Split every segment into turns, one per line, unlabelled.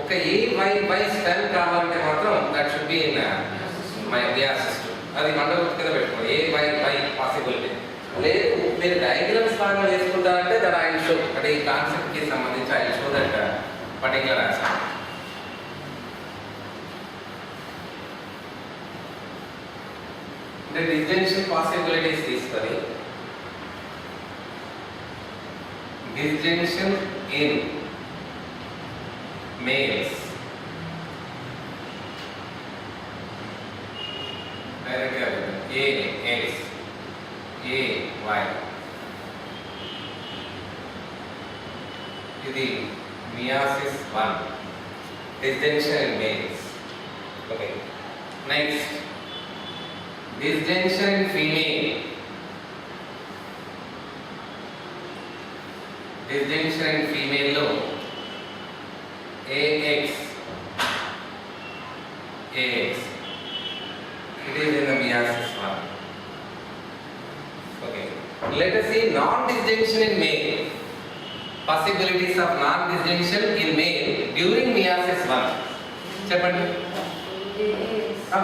ఒక AYY spell కావాలంటే మాత్రం that should be in my meiosis 2. అది మండలం కింద పెట్టుకోండి. AYY పాసిబిలిటీ లేదు. మీరు డయాగ్రామ్స్ లాగా వేసుకుంటారంటే దట్ ఐ షో, అంటే ఈ కాన్సెప్ట్ కి సంబంధించి I show that particular aspect. అంటే డిస్జంక్షన్ పాసిబిలిటీస్ తీసుకొని disjunction in males directly AX AY ఇది meiosis 1 disjunction in males. Okay, next disjunction in female. Disjunction in female లో AX it is in the meiosis 1. Okay, let us see non-disjunction in male. Possibilities of non-disjunction in male during meiosis 1. చెప్పండి.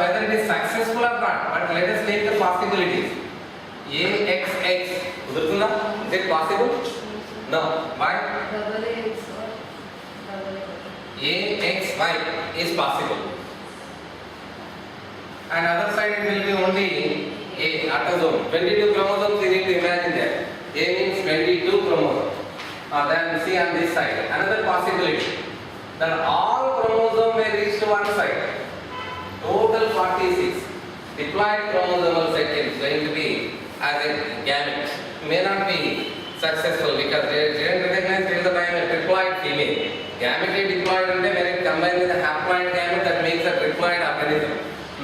Whether it is successful or not, but let us take the possibilities. AXX కుదురుతుందా? Is it possible? No. Why? AXY is possible. And other side it will be only A autosome. 22 chromosomes you need to imagine that. A means 22 chromosomes. Then see on this side. Another possibility that all chromosomes may reach to one side. Total 46. Diploid chromosomal set is going to be as a gamete. May not be successful because they didn't recognize till the time a triploid female. Gamete diploid and when it combined with a haploid gamete, that makes a triploid organism.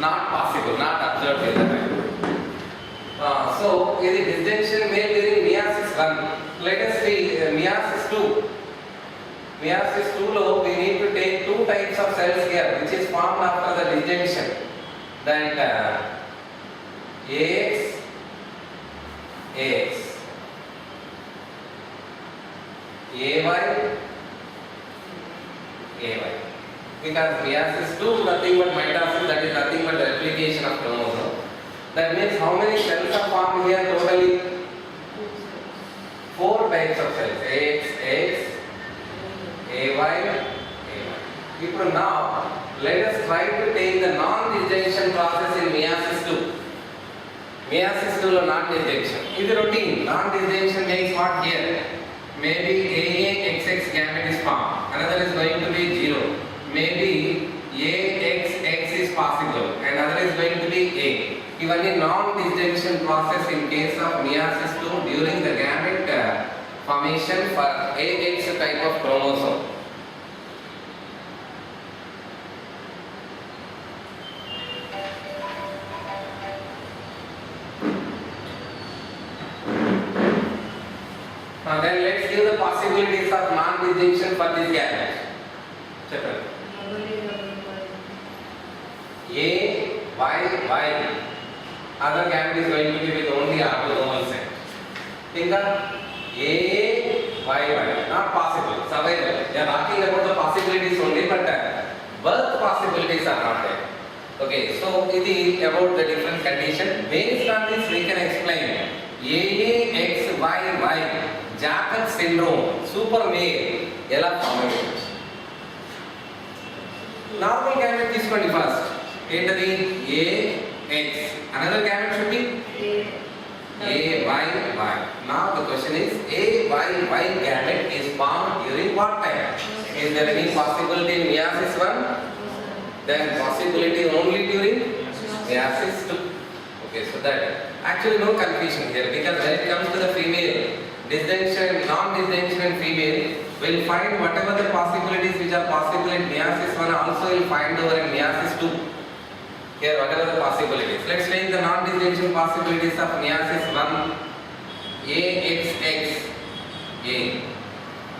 Not possible, not observed till the time. So, this is disjunction male during meiosis 1. Let us see meiosis 2. Meiosis 2 lo we need to take two types of cells here which is formed after the disjunction. That AX AY because meiosis 2 nothing but mitosis, that is nothing but replication of chromosome. That means how many cells are formed here totally? 4 types of cells, AX AY. ఇప్పుడు now let us try to take the non-disjunction process in meiosis 2. Meiosis 2 lo non-disjunction. This routine non-disjunction makes what here? Maybe AXX gamete is formed. Another is going to be 0. Maybe AXX is possible. Another is going to be A. Even in non-disjunction process in case of meiosis 2 during the gamete formation for AX type of chromosome. Then let's give the possibilities of non-disjunction for this gamete. చెప్పండి. AYY. Other gamete is going to be with only autosomal set. ఇంకా AYY. Not possible. Survival. They are talking about the possibilities only, but birth possibilities are not there. Okay, so it is about the different condition. Based on this, we can explain AAXYY. Jacob syndrome, super male, ఎలా form అవుతుంది? Normal gamete తీసుకోండి first. ఏంటది? AX. Another gamete should be AYY. Now the question is AYY gamete is formed during what time? Is there any possibility in meiosis 1? Then possibility only during meiosis 2. Okay, so that actually no confusion here because when it comes to the female disjunction, non-disjunction in female, we'll find whatever the possibilities which are possible in meiosis 1 also we'll find over in meiosis 2. Here whatever the possibilities. Let's take the non-disjunction possibilities of meiosis 1. AXX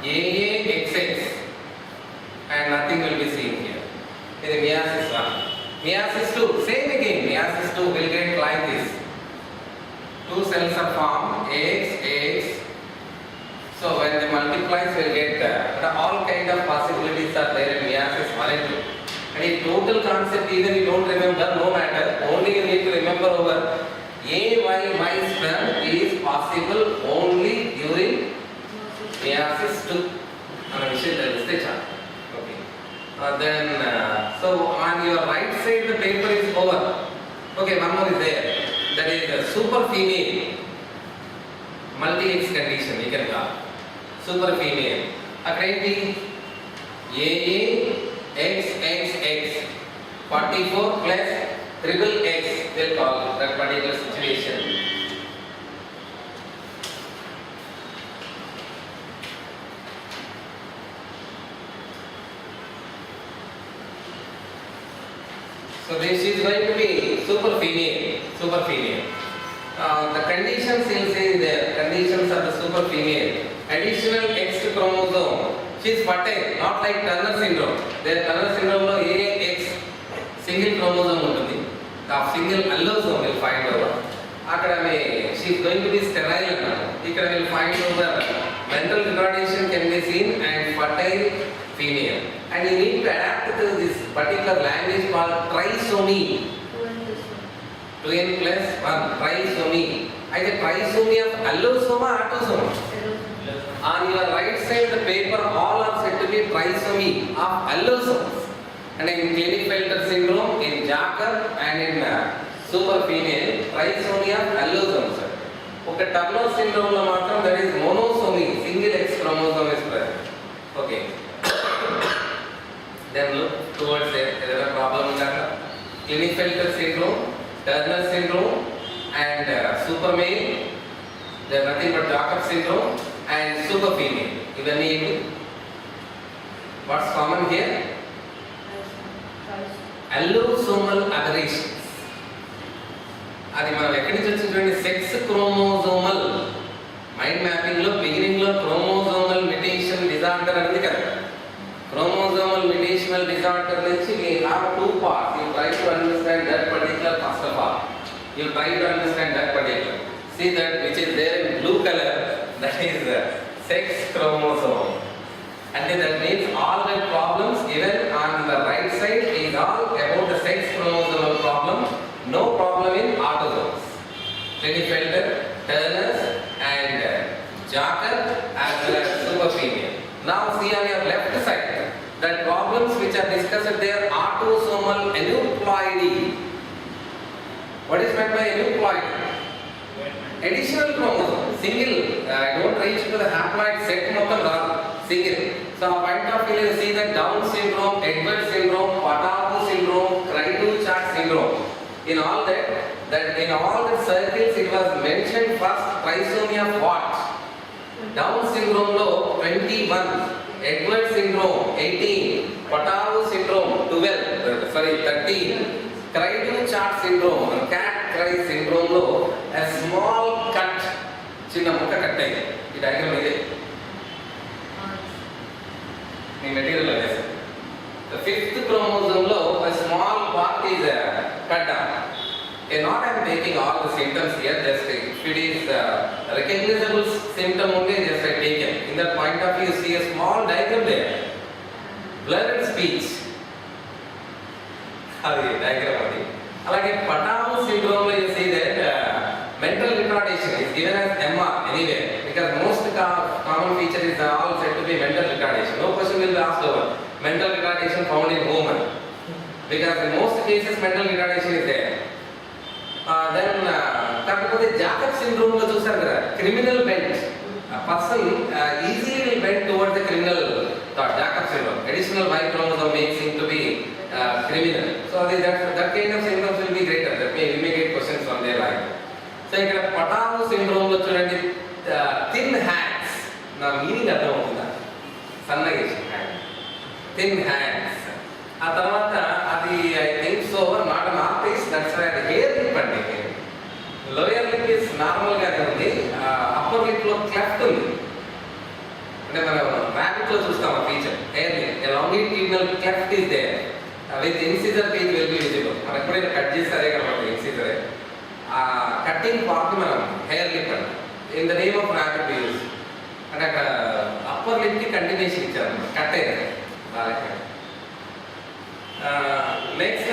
AAXX and nothing will be seen here. In meiosis 1. Meiosis 2, same again. Meiosis 2 will get like this. Two cells are formed, AX. So when they multiply, we'll get all kind of possibilities are there in meiosis concept even you don't remember, no matter. Only you need to remember over AY sperm is possible only during meiosis II. So on your right side the paper is over. Okay, one more is there. That is the super female multi-X condition. You can call super female. According AA XXX 44 plus triple X, they'll call that particular situation. So this is going to be super female. The conditions you'll see there. Conditions of the super female. Additional X chromosome. She is fertile, not like Turner syndrome. There Turner syndrome lo AX single chromosome ఉంటుంది. The single allosome will find over. She is going to be sterile. Here will find over mental retardation can be seen and fertile female. And you need to adapt to this particular language called trisomy. 2n+1 trisomy. Either trisomy of allosome or autosome. On your right side the paper all are said to be trisomy of allosomes. And in Klinefelter syndrome, in Jacob and in super female, trisomy of allosomes. Okay, Turner syndrome lo matram that is monosomy, single X chromosome is present. Okay. Then look towards there is a problem here. Klinefelter syndrome, Turner syndrome and super male. There is nothing but Jacob syndrome and super female. Even what's common here? Allosomal aberrations. అది మనం ఎక్కడి నుంచి వచ్చినటువంటి sex chromosomal mind mapping లో beginning లో chromosomal mutation disorder అనేది కదా. Chromosomal మ్యుటేషనల్ disorder నుంచి we have two parts. You try to understand that particular first of all. You try to understand that particular. See that which is there in blue color, that is sex chromosome. And that means all the problems even on the right side is all about the sex chromosomal problem. No problem in autosomes. Klinefelter, Turner's and Jacob as well as super female. Now see on your left side that problems which are discussed there autosomal aneuploidy. What is meant by aneuploidy? Additional chromosome, single. Don't reach to the haploid set mottam raadu, single. So point of view you see that Down syndrome, Edwards syndrome, Patau syndrome, Creutzfeldt syndrome. In all that in all the circles it was mentioned first trisomy of what? Down syndrome lo 21, Edwards syndrome 18, Patau syndrome 13, Creutzfeldt syndrome, cat cry syndrome lo a small cut, chinna mukka cut ayindi. Ee diagram ide nee material is the fifth chromosome lo a small part is cut down. Not I am taking all the symptoms here, just if it is recognizable symptom only just I taken. In that point of view you see a small diagram there, blurred speech. Diagram adi. Alage Patau syndrome lo you see that mental retardation is given as MR anyway, because most common feature is all said to be mental retardation. No question will be asked over mental retardation found in woman, because in most cases mental retardation is there. Then కాకపోతే Jacob syndrome లో చూసారు కదా, criminal bent, person easily will bend towards the criminal thought. Jacob syndrome, additional Y chromosome makes him to be criminal. So that kind of syndromes will be greater. That we may get questions from their life. So ఇక్కడ Patau syndrome లో చూడండి, thin hands. నా meaning అర్థం అవుతుందా? సన్నగా hand, thin hands. ఆ తర్వాత అది I think so not an artist, that's why అది హెయిర్ లిప్ అండి. లోయర్ లిప్ ఇస్ నార్మల్ గానే ఉంది, అప్పర్ లిప్ లో క్లెఫ్ట్ ఉంది. అంటే మనం ర్యాబిట్ లో చూస్తాం ఆ feature, hare lip longitudinal cleft is there with incisor page will be visible. మనం ఎప్పుడైనా కట్ చేస్తే అదే కనబడుతుంది ఇన్సిజరే. ఆ కటింగ్ పార్ట్ మనం హెయిర్ లిప్ అండి. In the name of rabbit use అంటే అక్కడ అప్పర్ లిప్ కి కంటిన్యూషన్ ఇచ్చారు, కట్ అయింది బాగా. Next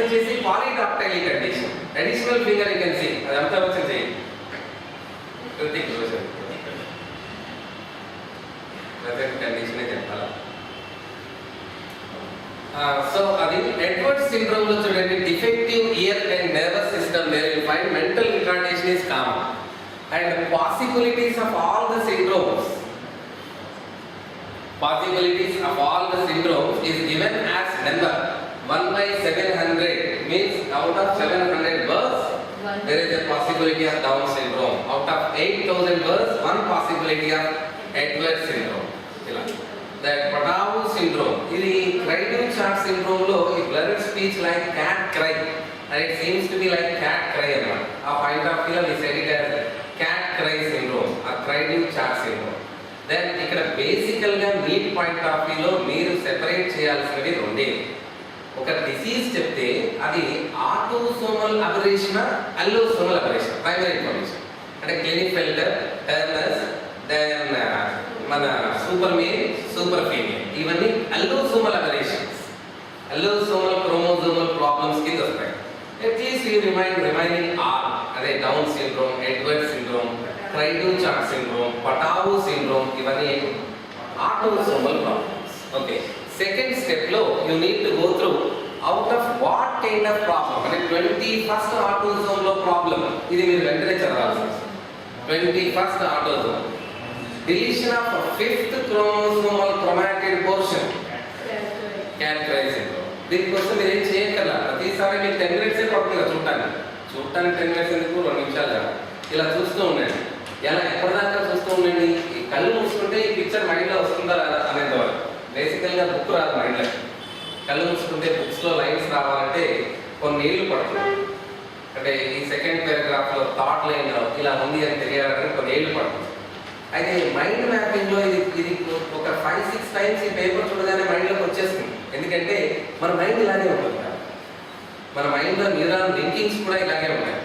polydactyly condition. Additional finger you can see. అదంతా వచ్చింది కృతిక్ రోజు ప్రజెంట్ కండిషన్ చెప్పాలా. సో అది ఎడ్వర్డ్ సిండ్రోమ్ లో చూడండి, defective year and nervous system where you find mental retardation is common and possibilities of all the syndromes is given as number 1/700, means out of 700 births there is a possibility of Down syndrome. Out of 8000 births, one possibility of Edwards syndrome. ఇలా that Patau syndrome, ఇది Cry-do-chat syndrome లో ఈ blurred speech like cat cry, and it seems to be like cat cry అన్నమాట. ఆ point of view we said it as cat cry syndrome or Cry-do-chat syndrome. Then ఇక్కడ బేసికల్ గా neat point of వ్యూలో మీరు separate చేయాల్సినవి రెండే. ఒక డిసీజ్ చెప్తే అది autosomal aberration, allosomal aberration, primary information అంటే క్లినిఫెల్టర్, టర్నర్స్, దెన్ మన సూపర్ మేల్, సూపర్ ఫీమేల్, ఇవన్నీ allosomal aberrations, allosomal chromosomal problems కింద వస్తాయి. అట్లీస్ట్ యూ రిమైనింగ్ ఆర్ అదే Down syndrome, Edward syndrome, Cry-do-chat syndrome, Patau syndrome, ఇవన్నీ autosomal problems. Okay, second step లో you need to go through out of what kind of problem, అంటే 21st autosome లో problem, ఇది మీరు వెంటనే చదవాల్సి. 21st autosome deletion of 5th chromosomal chromatid portion, cat-cry syndrome. దీనికోసం మీరు ఏం చేయగలరా, ప్రతిసారి మీకు 10 minutes పడుతుంది చూడటానికి 10 minutes ఎందుకు, 2 నిమిషాలు ఇలా చూస్తూ ఉండండి. ఎలా ఎప్పటిదాకా చూస్తూ ఉండండి, ఈ కళ్ళు మూసుకుంటే ఈ పిక్చర్ మైండ్లో వస్తుందా రాదా అనేంతవరకు. బేసికల్గా బుక్ రాదు మైండ్లో, కళ్ళు మూసుకుంటే బుక్స్లో లైన్స్ రావాలంటే కొన్ని ఏళ్ళు పడుతుంది. అంటే ఈ సెకండ్ పారాగ్రాఫ్లో థాట్ లైన్ ఇలా ఉంది అని తెలియాలని కొన్ని ఏళ్ళు పడుతుంది. అయితే మైండ్ మ్యాపింగ్లో ఇది ఒక 5-6 times ఈ పేపర్ చూడగానే మైండ్లోకి వచ్చేస్తుంది. ఎందుకంటే మన మైండ్ ఇలాగే ఉంటుంది, మన మైండ్లో న్యూరాన్ లింకింగ్స్ కూడా ఇలాగే ఉంటాయి,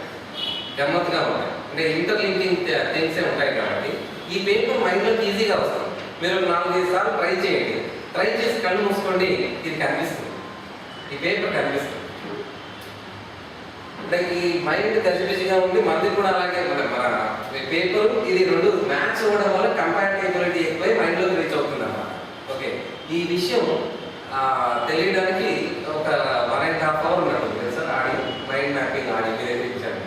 గమ్మత్తుగా ఉంటాయి, అంటే ఇంటర్లింకింగ్ థింగ్సే ఉంటాయి. కాబట్టి ఈ పేపర్ మైండ్లోకి ఈజీగా వస్తుంది. మీరు 4-5 సార్లు ట్రై చేయండి, ట్రై చేసి కళ్ళు మూసుకోండి, ఇది కనిపిస్తుంది, ఈ పేపర్ కనిపిస్తుంది. అంటే ఈ మైండ్ గజిబిజిగా ఉంది, మనది కూడా అలాగే మన పేపర్ ఇది 2 మ్యాచ్ అవ్వడం వల్ల కంపాటబిలిటీ ఎక్కువై మైండ్లోకి రీచ్ అవుతుంది అన్నమాట. ఓకే, ఈ విషయం తెలియడానికి ఒక 1.5 hours ఉన్నట్టు సార్ ఆడి మైండ్ మ్యాపింగ్ ఆడి మీరు ఇచ్చాను.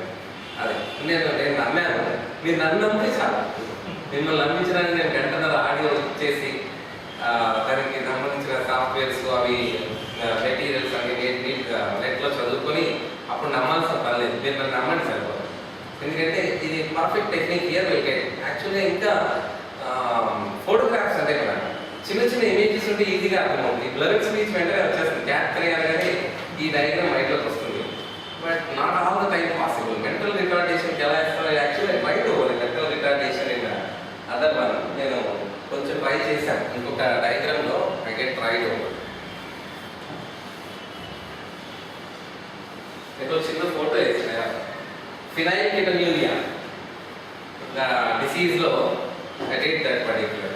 అదే నేను నమ్మాను, మీరు నన్ను నమ్మితే చాలు. మిమ్మల్ని నమ్మించడానికి నేను గంటన్నర ఆడియో ఇచ్చేసి దానికి సంబంధించిన సాఫ్ట్వేర్స్ అవి మెటీరియల్స్ అన్ని నీట్గా నెట్లో చదువుకొని అప్పుడు నమ్మాల్సిన పని లేదు. మీరు నన్ను నమ్మండి సరిపోదు, ఎందుకంటే ఇది perfect technique here will get. యాక్చువల్గా ఇంకా ఫోటోగ్రాఫ్స్ అంటే కదా చిన్న చిన్న ఇమేజెస్ ఉంటే ఈజీగా అర్థమవుతుంది. బ్లర్డ్ స్పీచ్ వెంటనే వచ్చేస్తుంది, క్యాట్-క్రై అనగానే ఈ డయాగ్రామ్ మైండ్లోకి వస్తుంది. But not all the time possible. Mental రిటార్డేషన్కి ఎలా ఇస్తారో actually mind over mental retardation in other one. నేను కొంచెం ట్రై చేశాను ఇంకొక డయాగ్రామ్లో, ఐ గెట్ ట్రైడ్ ఓవర్. ఇక్కడ చిన్న ఫోటో వేసిన ఫినైల్కెటోన్యూరియా డిసీజ్లో I did that particular.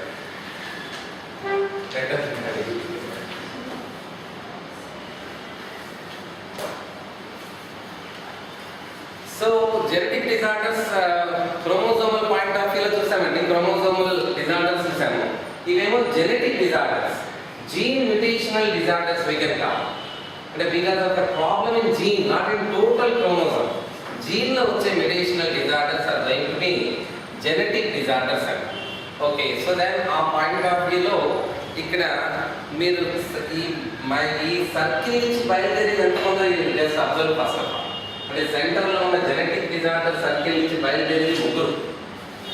So genetic disorders chromosomal point of వ్యూలో చూసామండి, క్రోమోజోమల్ డిజార్డర్స్ చూసాము. ఇవేమో genetic disorders, gene mutational disorders we can call. అంటే because of the problem in gene, not in total chromosome. జీన్లో వచ్చే mutational disorders are going to be genetic disorders అండి. Okay, so then ఆ point of వ్యూలో ఇక్కడ మీరు ఈ circle నుంచి బయలుదేరి ఎంతమందో just observe first of all. అంటే సెంటర్లో ఉన్న జెనెటిక్ డిజార్డర్ సర్కిల్ నుంచి బయలుదేరి 3,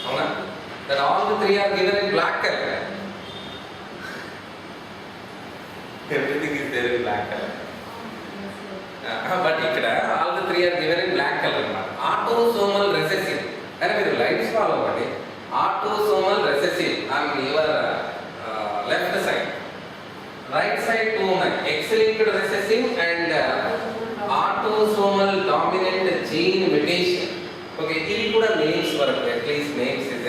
అవునా? That all the 3 are given in black colour. Everything is there in black colour. But ఇక్కడ all the 3 are given in black colour అన్నమాట. ఆటోసోమల్ రెసెసివ్ అంటే మీరు లైన్స్ ఫాలో అవ్వండి. Autosomal recessive on your left side, right side 2 ఉన్నాయి, X-linked recessive and autosomal dominant gene mutation. Okay, ఇవి కూడా names వరకు at least names is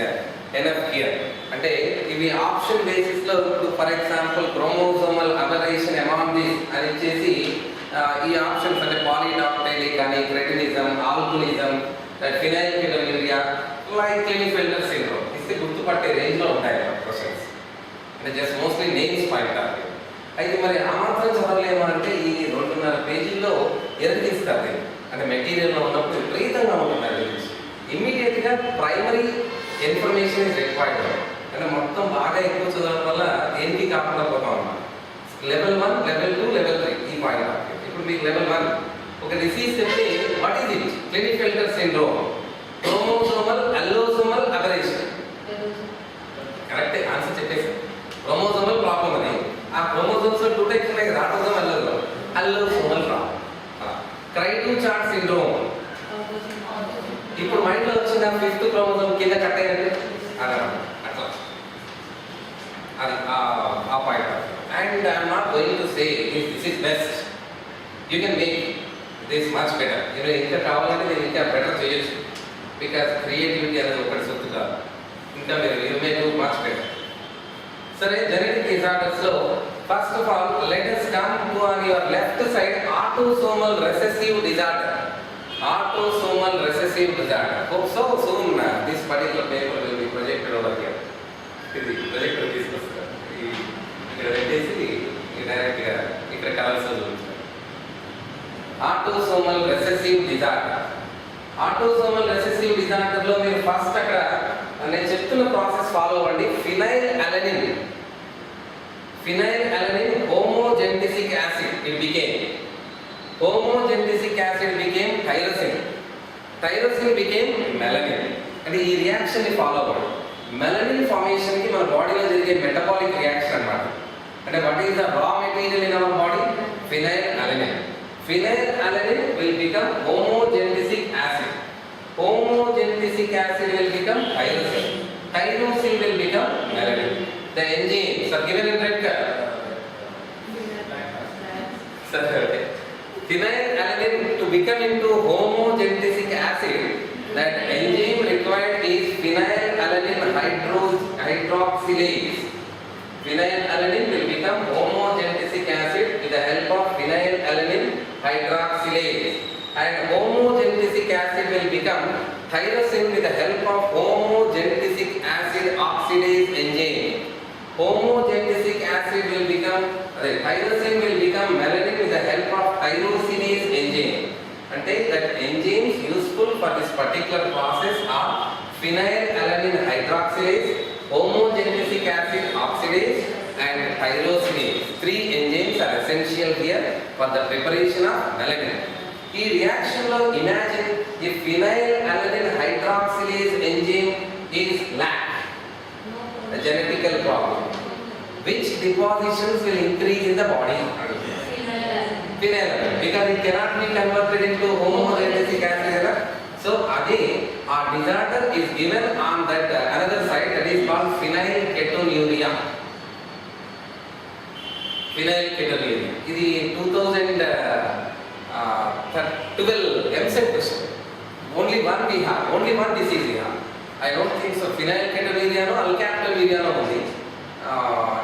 enough here. అంటే ఇవి ఆప్షన్ బేసిస్ లో ఇప్పుడు for example chromosomal aberration among this అని ఇచ్చేసి ఈ ఆప్షన్స్ అంటే పాలీడాక్టైలిక్ కానీ క్రెటినిజం, ఆల్కనిజం, ఫినైల్కెటోన్యూరియా, లైక్ క్లినిఫెల్టర్ సిండ్రోమ్ ఇది గుర్తుపట్టే రేంజ్లో ఉంటాయి క్వశ్చన్స్. అంటే just mostly names point of view. అయితే మరి ఆ మాత్రం చదవలేము అంటే ఈ 2.5 పేజీల్లో ఎరగిస్తారు. అంటే మెటీరియల్లో ఉన్నప్పుడు విపరీతంగా ఉంటుంది. ఇమ్మీడియట్గా ప్రైమరీ ఇన్ఫర్మేషన్ ఇస్ రిక్వైర్డ్. అంటే మొత్తం బాగా ఎక్కువ చదవడం వల్ల దేనికి కాకుండా పోతాం అన్నమాట. లెవెల్ 1, లెవెల్ 2, లెవెల్ 3 ఈ పాయింట్ ఆఫ్ వ్యూ. ఇప్పుడు మీకు లెవెల్ 1 ఒక డిసీజ్ చెప్తే what is it? Klinefelter syndrome, chromosomal allosomal aberration. Correct answer చెప్పేసి క్రోమోసోమల్ ప్రాబ్లం అని. ఆ క్రోమోసోమ్స్ 2 టైప్స్ ఉన్నాయి కదా, autosome allosomal problem. Cri du chat syndrome. ఇప్పుడు మైండ్ లో వచ్చిన 5th క్రోమోసోమ్ కింద కట్ అయినట్టు అట్లా అది ఆ point. And I'm not going to say this is best, you can make this much better. మీరు ఇంకా కావాలంటే నేను ఇంకా బెటర్ చేయొచ్చు. బికాస్ క్రియేటివిటీ అనేది ఒకటి సొత్తు కాదు. ఇంకా మీరు you may do much better. సరే, జెనెటిక్ డిజార్డర్స్ లో first of all let us come to on your left side autosomal recessive disorder. Autosomal recessive disorder. Hope so soon this particular paper will be projected over here. ఇది projector తీసుకొస్తారు. ఇక్కడ పెట్టేసి డైరెక్ట్గా ఇక్కడ colours చూపించారు. Autosomal recessive disorder. Autosomal recessive disorder లో మీరు first అక్కడ నేను చెప్తున్న ప్రాసెస్ ఫాలో అవ్వండి. Phenyl alanine homogentisic acid it became. Homogentisic acid became tyrosine. Tyrosine became melanin. అంటే ఈ రియాక్షన్ ని ఫాలో అవ్వండి. మెలనిన్ ఫార్మేషన్ కి మన బాడీలో జరిగే మెటబాలిక్ రియాక్షన్ అన్నమాట. అంటే what is the raw material in our body? Phenyl alanine. Phenyl alanine will become homogentisic acid. Homogentisic acid will become tyrosine. Tyrosine will become melanin. The enzymes are given in red color. Phenyl alanine to become into homogentisic acid, that enzyme required is phenyl alanine hydroxylase. Phenyl alanine will become homogentisic acid with the help of phenyl alanine hydroxylase, and homogentisic acid will become tyrosine with the help of homogentisic acid oxidase enzyme. Homogentisic acid will become tyrosine will become melanin with the help of tyrosinase enzyme. Ante that enzymes useful for this particular process are phenyl alanine hydroxylase, homogentisic acid oxidase, and tyrosinase. 3 enzymes are essential here for the preparation of melanin. ఈ reaction లో imagine if phenyl alanine hydroxylase enzyme is lack, a genetical problem, which depositions will increase in the body? Phenyl alanine, because it cannot be converted into homogentisic acid. So our disorder is given on that another side, that is called phenylketonuria. Phenylketonuria. This is 2012 MCET question. Only one we have, only one disease we have. I don't think so. Phenylketonuria no alkaptonuria no ఉంది.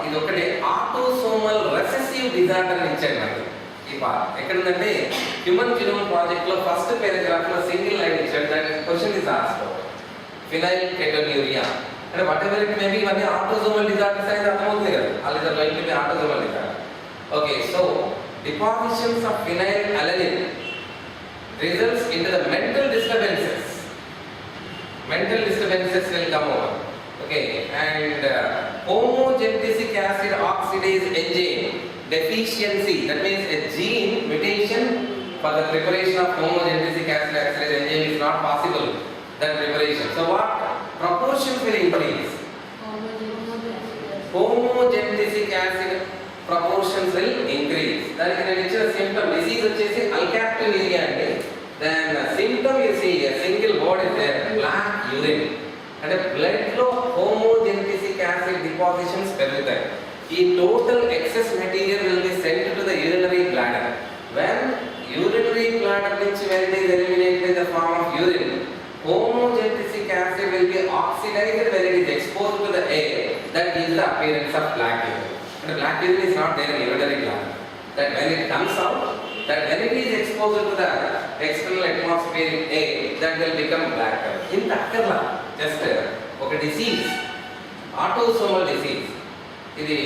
ఇది ఒకటే autosomal recessive disorder ఇచ్చాడు మనకి. ఈ part ఎక్కడుందంటే human genome project లో first paragraph లో single line ఇచ్చాడు. దట్ క్వశ్చన్ ఇస్ ఆస్క్డ్ ఫినైల్కెటోన్యూరియా అంటే what ever it may be, ఇవన్నీ ఆటోసోమల్ డిజార్డర్స్ అనేది అర్థమవుతుంది కదా. All is going to B autosomal disorder. Okay, so depositions of phenyl alanine results into the mental disturbances. Mental disturbances will come over. Okay, and homogentisic acid oxidase enzyme deficiency, that means a gene mutation for the preparation of homogentisic acid oxidase enzyme is not possible, that preparation. So what proportions will increase? Homogentisic acid proportions will increase. దానికి నేను ఇచ్చిన symptom disease వచ్చేసి alkaptonuria అండి. Then symptom you see a single word is there, black urine. అంటే blood లో homogentisic acid depositions పెరుగుతాయి. ఈ total excess material will be sent to the urinary bladder. When urinary bladder నుంచి when it is eliminated in the form of urine, homogentisic acid will be oxidized when it is exposed to the air. That gives the appearance of black urine. And black urine is not there in urinary gland. That when it comes out, that when it is exposed to the external atmospheric air, that will become black color. ఇంత అక్కర్లా, just ఒక disease, autosomal disease. ఇది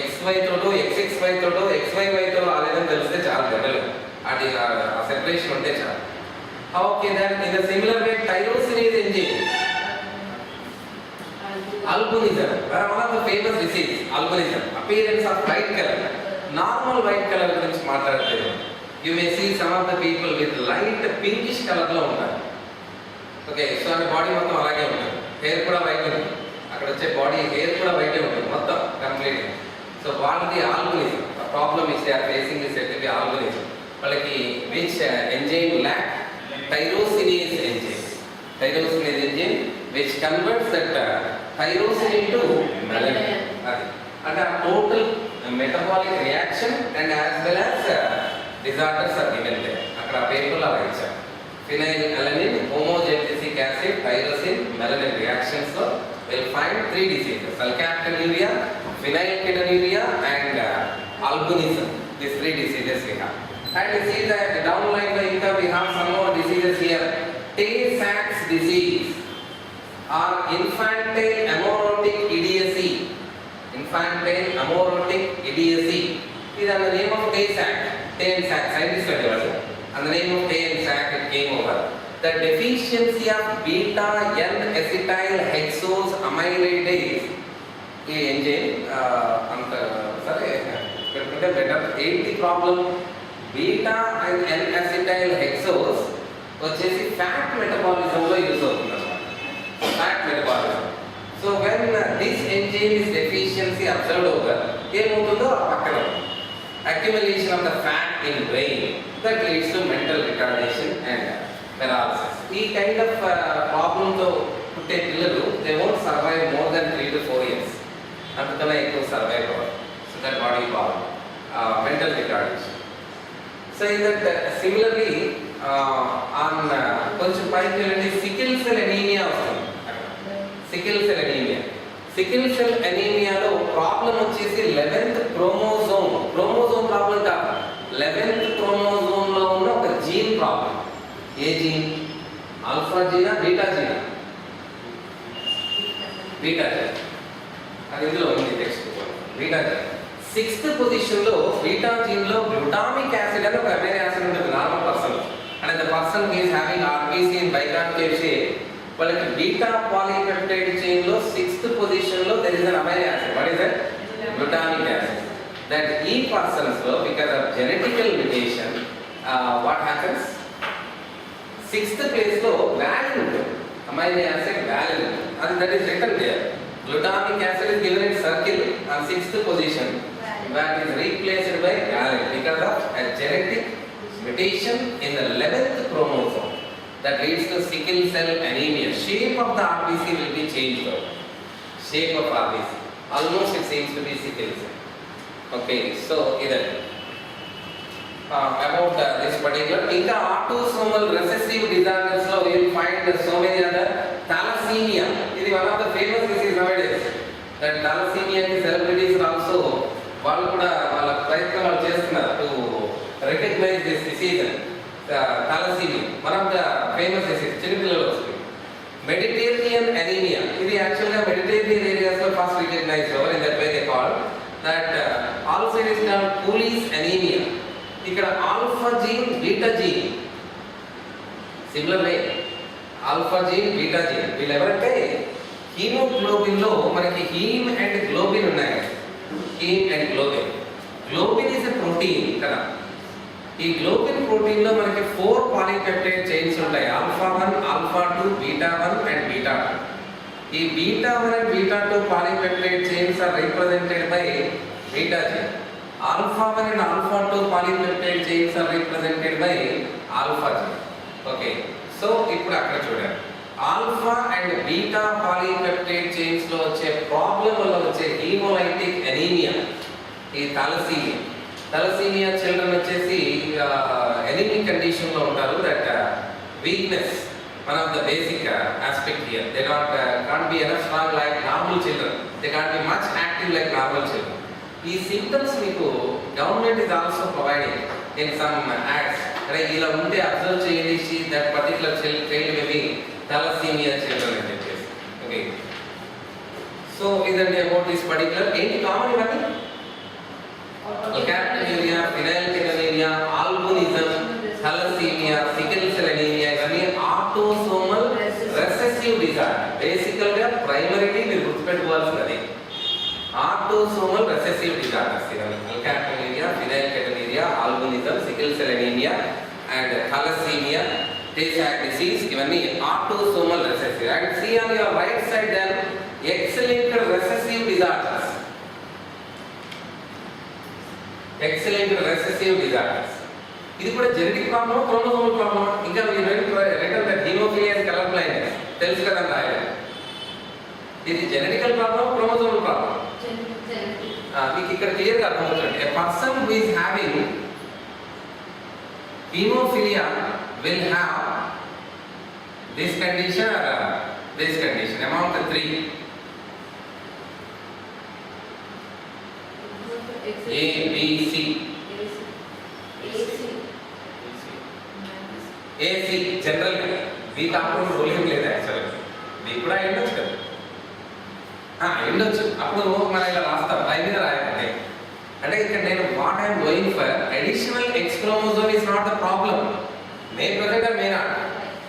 XY తోటో XXY తోటో XYY తోటో ఆలేదని తెలిస్తే చాలా జనరల్, అది ఆ సెపరేషన్ ఉంటే చాలు. Okay, then in the similar way tyrosinase enzyme, albinism, one of the famous disease, albinism, appearance of white color, normal white color గురించి మాట్లాడితే you may see some of the people with light pinkish color లో ఉంటారు. Okay, so అంటే body మొత్తం అలాగే ఉంటుంది, hair కూడా white ఉంటుంది, అక్కడ వచ్చే బాడీ హెయిర్ కూడా వైట్ ఉంటుంది మొత్తం కంప్లీట్. సో వాళ్ళది albinism, problem is they are facing is at the albinism. వాళ్ళకి which enzyme lack? Tyrosinase enzyme. Tyrosinase enzyme which converts that tyrosine into melanin. And a total metabolic reaction and as well as disorders are given there. అక్కడ పేపర్లో రాయించాం. Phenylalanine, homogenesic acid, tyrosine, melanin reactions లో we'll find 3 diseases: alkaptonuria, phenylketonuria and albinism. These 3 diseases we have. And we see that downline by income we have some more diseases here. Tay-Sachs disease or infantile amaurotic idiocy. Infantile amaurotic idiocy is on the name of Tay-Sachs. Tay-Sachs, scientist and the name of Tay-Sachs it came over. The deficiency of beta N-acetyl hexose amylase enzyme better 80 problem. Beta and N-acetyl hexose వచ్చేసి fat మెటబాలిజంలో use అవుతుంది. Fat metabolism. So when this enzyme is deficiency observed over, ఏమవుతుందో ఆ పక్కన accumulation of the fat in brain that leads to mental retardation and paralysis. ఈ kind of problem తో పుట్టే పిల్లలు they won't survive more than 3 to 4 years. అంతకన్నా ఎక్కువ survive అవ్వరు. So that what we call mental retardation. So in that similarly on కొంచెం పైకి వెళ్ళండి, సికిల్ సెల్ ఎనీమియా వస్తుంది. Sickle cell anaemia, sickle cell ఎనీమియాలో ప్రాబ్లం వచ్చేసి 11th క్రోమోజోమ్. క్రోమోజోమ్ ప్రాబ్లం కాదు, 11th క్రోమోజోమ్ లో ఉన్న ఒక జీన్ ప్రాబ్లం. ఏ జీన్? ఆల్ఫా జీనా బీటా జీనా? Beta gene. అది ఇందులో ఉంది text beta gene. 6th position లో బీటా జీన్ లో గ్లూటామిక్ యాసిడ్ అని ఒక అమైనో యాసిడ్ ఉంటుంది నార్మల్ పర్సన్ లో. And the person who is having RBC in biconjugate shape, వాళ్ళకి బీటా పాలీపెప్టైడ్ చైన్ లో 6th పొజిషన్ లో there is an amino acid. What is that? Glutamic acid. That ఈ persons లో because of genetical mutation what happens? 6th place లో valine ఉంటుంది, amino acid valine, and that is written there. Glutamic acid is given in circle on 6th position, that is replaced by valine because of a genetic mutation in the 11th chromosome that leads to sickle cell anemia. Shape of the RBC will be changed though. Shape of RBC almost it seems to be sickle cell. Okay, so either about this particular inka autosomal recessive disorders lo we will find so many other. Thalassemia is one of the famous disease nowadays. That thalassemia ki celebrities are also వాళ్ళు కూడా వాళ్ళ ప్రయత్నాలు చేస్తున్నారు to recognize this disease. Thalassemia, one of the famous disease, చిన్నపిల్లలు వస్తుంది. Mediterranean anemia, ఇది యాక్చువల్గా Mediterranean ఏరియాస్లో first recognised over in that way they call that also it is called Cooley's anaemia. ఇక్కడ alpha gene beta gene similar way, alpha gene beta gene వీళ్ళు ఎవరంటే haemoglobin లో మనకి హీమ్ అండ్ గ్లోబిన్ ఉన్నాయి. Haem and globin, globin is a protein కదా. ఈ globin protein లో మనకి 4 పాలీపెప్టైడ్ చైన్స్ ఉంటాయి, alpha 1, alpha 2, beta 1 and beta 2. ఈ beta 1 and beta 2 polypeptide chains are represented by beta gene. Alpha 1 and alpha 2 polypeptide chains are represented by alpha gene. Okay, so ఇప్పుడు అక్కడ చూడండి, alpha and beta polypeptide chains లో వచ్చే problem వల్ల వచ్చే haemolytic anaemia ఈ thalassaemia. Thalassaemia children వచ్చేసి anaemic condition లో ఉంటారు. That weakness one of the basic aspect here. They can't be enough strong like normal children. They can't be much active like normal children. These symptoms మీకు government is also providing in some ads. Right? ఇలా ఉంటే observe చేయండి that particular child may be thalassemia children అని చెప్పేసి. Okay. So ఇదండి about this particular ఏంటి common ఇవన్నీ alkaptonuria, phenylketonuria, albinism, thalassemia, sickle cell anemia ఇవన్నీ autosomal recessive disorder. బేసికల్ గా ప్రైమరీలీ మీరు గుర్తుపెట్టుకోవాల్సినది autosomal recessive disorders ఇవన్నీ alkaptonuria, phenylketonuria, albinism, sickle cell anemia and thalassemia, Tay-Sachs disease ఇవన్నీ autosomal recessive. And see on your right side then X-linked recessive disorders. X-linked recessive disorders. ఇది కూడా genetic problem, chromosomal problem. ఇంకా మీరు return that haemophilia and colour blindness తెలుసు కదా రాయాలి. ఇది genetical problem, chromosomal problem. మీకు ఇక్కడ క్లియర్ గా అర్థమవుతుంది. A person who is having hemophilia will have this condition or this condition among the three. A, B, C. AC general B కాకుండా ruling లేదు యాక్చువల్లీ. B కూడా ఉండొచ్చు కదా. ఉండొచ్చు. అప్పుడు మనం ఇలా రాస్తాం పై మీద రాయాలంటే. అంటే ఇక్కడ నేను what I'm going for additional X chromosome is not the problem. Main projector main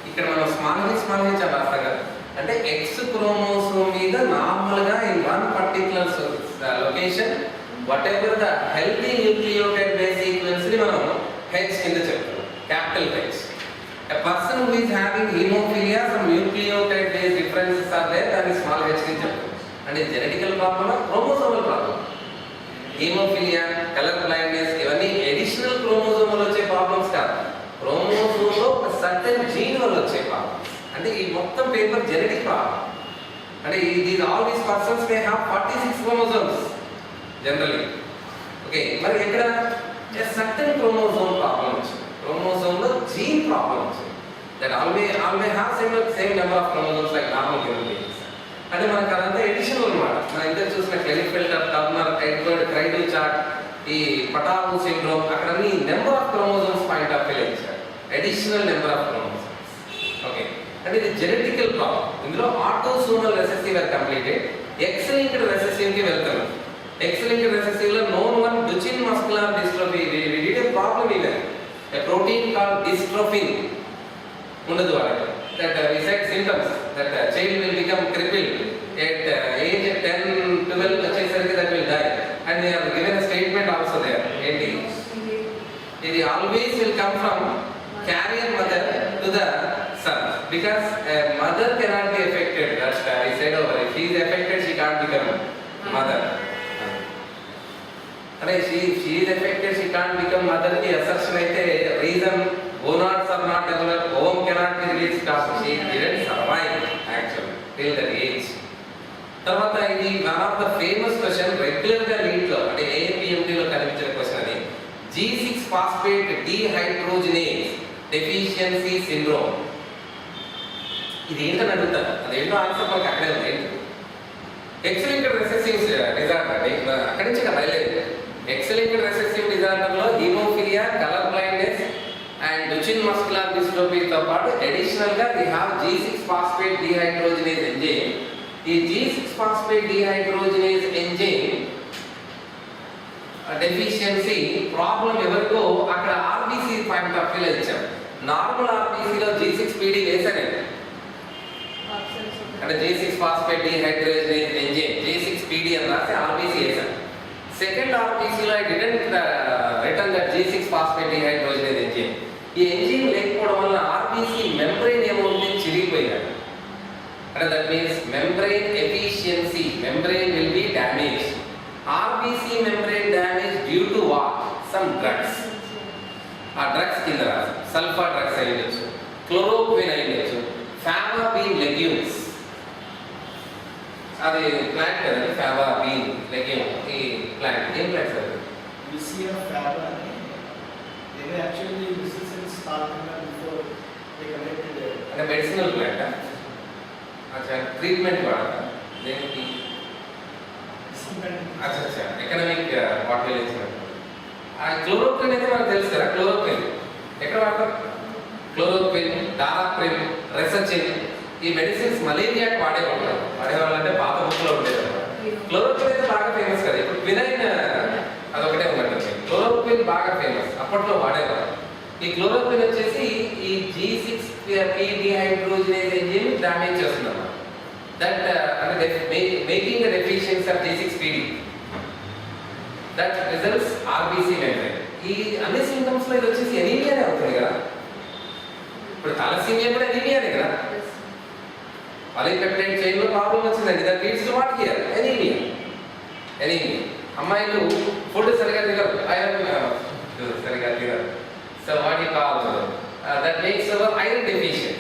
ఇక్కడ మనం స్మాల్ హెచ్ అని రాస్తాం కదా. అంటే ఎక్స్ క్రోమోసోమ్ మీద నార్మల్ గా in one particular location what ever the healthy nucleotide base sequence ని మనం హెచ్ కింద చెప్తాం, capital H. A person who is having hemophilia, some nucleotide based differences are there, that is small h కింద చెప్తాం. అంటే genetical problem, chromosomal problem. Haemophilia, colour blindness ఇవన్నీ additional chromosome వచ్చే problems కాదు, క్రోమోసోమ్ లో ఒక సర్టెన్ జీన్ వల్ల వచ్చే ప్రాబ్లమ్స్. అంటే ఈ మొత్తం పేపర్ జెనెటిక్ ప్రాబ్లం. అంటే all these persons may have 46 chromosomes generally. Okay, మరి ఎక్కడ సర్టెన్ క్రోమోసోమ్ ప్రాబ్లం వచ్చింది, క్రోమోసోమ్ లో జీన్ ప్రాబ్లం వచ్చింది. That all may have same number of chromosomes like normal human beings. అంటే మనకు అదంతా ఎడిషనల్ అన్నమాట. మనం ఇంత చూసిన Klinefelter, Turner, Edward, cri du chat, ఈ పటావు సిండ్రోమ్, అక్కడ అన్ని number of chromosomes point of view ఇచ్చారు, additional number of chromosomes. Okay, అంటే ఇది జెనెటికల్ ప్రాబ్లం. ఇందులో autosomal recessive are completed, x linked recessive కి వెళ్తారు. ఎక్స్ లింక్డ్ రెసెసివ్ లో known one Duchenne muscular dystrophy, we did a problem even a protein called dystrophin ఉండదు వాళ్ళకి. that we said symptoms that child will become crippled at age 10 12 వచ్చేసరికి that will die, and they have given a statement also there. ఏంటి ఇది always will come from carrier mother to the son, because a mother cannot be affected. That I said over, if she is affected she can't become mother. అంటే she is affected she can't become mother కి assertion అయితే reason gonads are not developed, ovum cannot be released because she didn't survive actually till that age. తర్వాత ఇది one of the famous question, regular గా neat లో అంటే APMT లో కనిపించిన question అది, G6 phosphate dehydrogenase deficiency syndrome. ఇది ఏంటని అడుగుతారు, అదేంటో ఆన్సర్ మనకి అక్కడే ఉంది. X-linked recessive disorder అక్కడి నుంచి కదా బయలుదేరి. X-linked recessive disorder లో haemophilia, colour blindness and Duchenne muscular డిస్ట్రోఫీతో పాటు అడిషనల్ గా we have G6 phosphate dehydrogenase enzyme. ఈ G6 phosphate dehydrogenase enzyme deficiency problem ఎవరికో అక్కడ RBC పాయింట్ ఆఫ్ వ్యూ ఇచ్చాం. నార్మల్ RBC లో G6PD వేసానే, అంటే G6 phosphate dehydrogenase enzyme G6PD అని రాసి RBC వేసాం. సెకండ్ RBC లో I didn't return that G6 phosphate dehydrogenase enzyme. ఈ ఎంజైమ్ లేకపోవడం వల్ల RBC మెంబ్రెయిన్ ఏమవుతుంది, చిరిగిపోయింది. అంటే that means membrane efficiency, membrane will be damage. RBC membrane damage due to what? Some drugs. ఆ డ్రగ్స్ కింద రాసి సల్ఫా డ్రగ్స్ అయ్యొచ్చు, క్లోరోక్విన్ అయ్యొచ్చు, ఫావాబీన్ లెగ్యూమ్స్. అది plant కదండి, ఫావాబీన్ లెగ్యూమ్. ఈ ప్లాంట్ ఏం plant sir?
Lucia faba. They were actually resistance before they connected it.
అంటే medicinal ప్లాంటా? అచ్చా, treatment వాడతా దేనికి? అచ్చా అచ్చా, ఎకనామిక్ వాట్ విలేజ్ ఆ క్లోరోక్విన్ అయితే మనకు తెలుసు కదా, క్లోరోక్విన్ ఎక్కడ వాడతారు? క్లోరోక్విన్, డారాప్రిన్, రెసచిన్, ఈ మెడిసిన్స్ మలేరియాకి వాడేవాళ్ళు అంటే పాత బుక్లో ఉండేది. క్లోరోక్విన్ అయితే బాగా ఫేమస్ కదా, ఇప్పుడు క్వినైన్ అదొకటే ఉన్నట్టు. క్లోరోక్విన్ బాగా ఫేమస్, అప్పట్లో వాడేవారు. ఈ క్లోరోక్విన్ వచ్చేసి ఈ G6PD ఎంజైమ్ డామేజ్ చేస్తుంది అన్నమాట. దట్ అంటే making the deficiency of G6PD that results RBC membrane. ఈ అన్ని సింటమ్స్ లో ఇది వచ్చేసి ఎనీమియానే అవుతుంది కదా. ఇప్పుడు థాలసీమియా కూడా ఎనీమియానే కదా. పాలీపెప్టైడ్ చైన్ లో ప్రాబ్లం వచ్చిందండి, that leads to what here? Anaemia. అమ్మాయిలు ఫుడ్ సరిగా తినరు, సరిగా తినరు. So what you call that makes hour iron deficiency.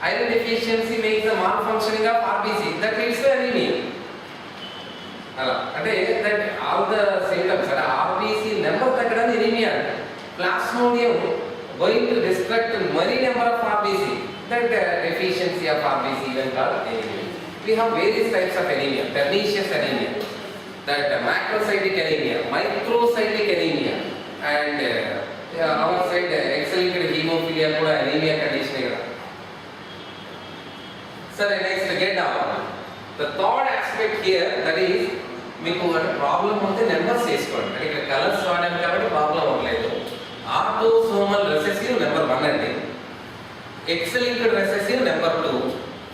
Iron deficiency makes the malfunctioning of RBC, that leads to anemia. అంటే that all the symptoms are RBC number తగ్గడం anemia. Plasmodium going to destruct many number of RBC, that deficiency of RBC even called anemia. We have various types of anemia. Pernicious anemia, that macrocytic anemia, microcytic anemia, and our side X-linked hemophilia కూడా anemia condition కదా. Sir, next get down. The third aspect here, that is, మీకు అంటే problem ఉంటే numbers వేసుకోండి. అంటే ఇక్కడ colours వాడాను కాబట్టి ప్రాబ్లం అవ్వలేదు. ఆటోసోమల్ రెసెసివ్ నెంబర్ 1 అండి, X linked recessive number 2,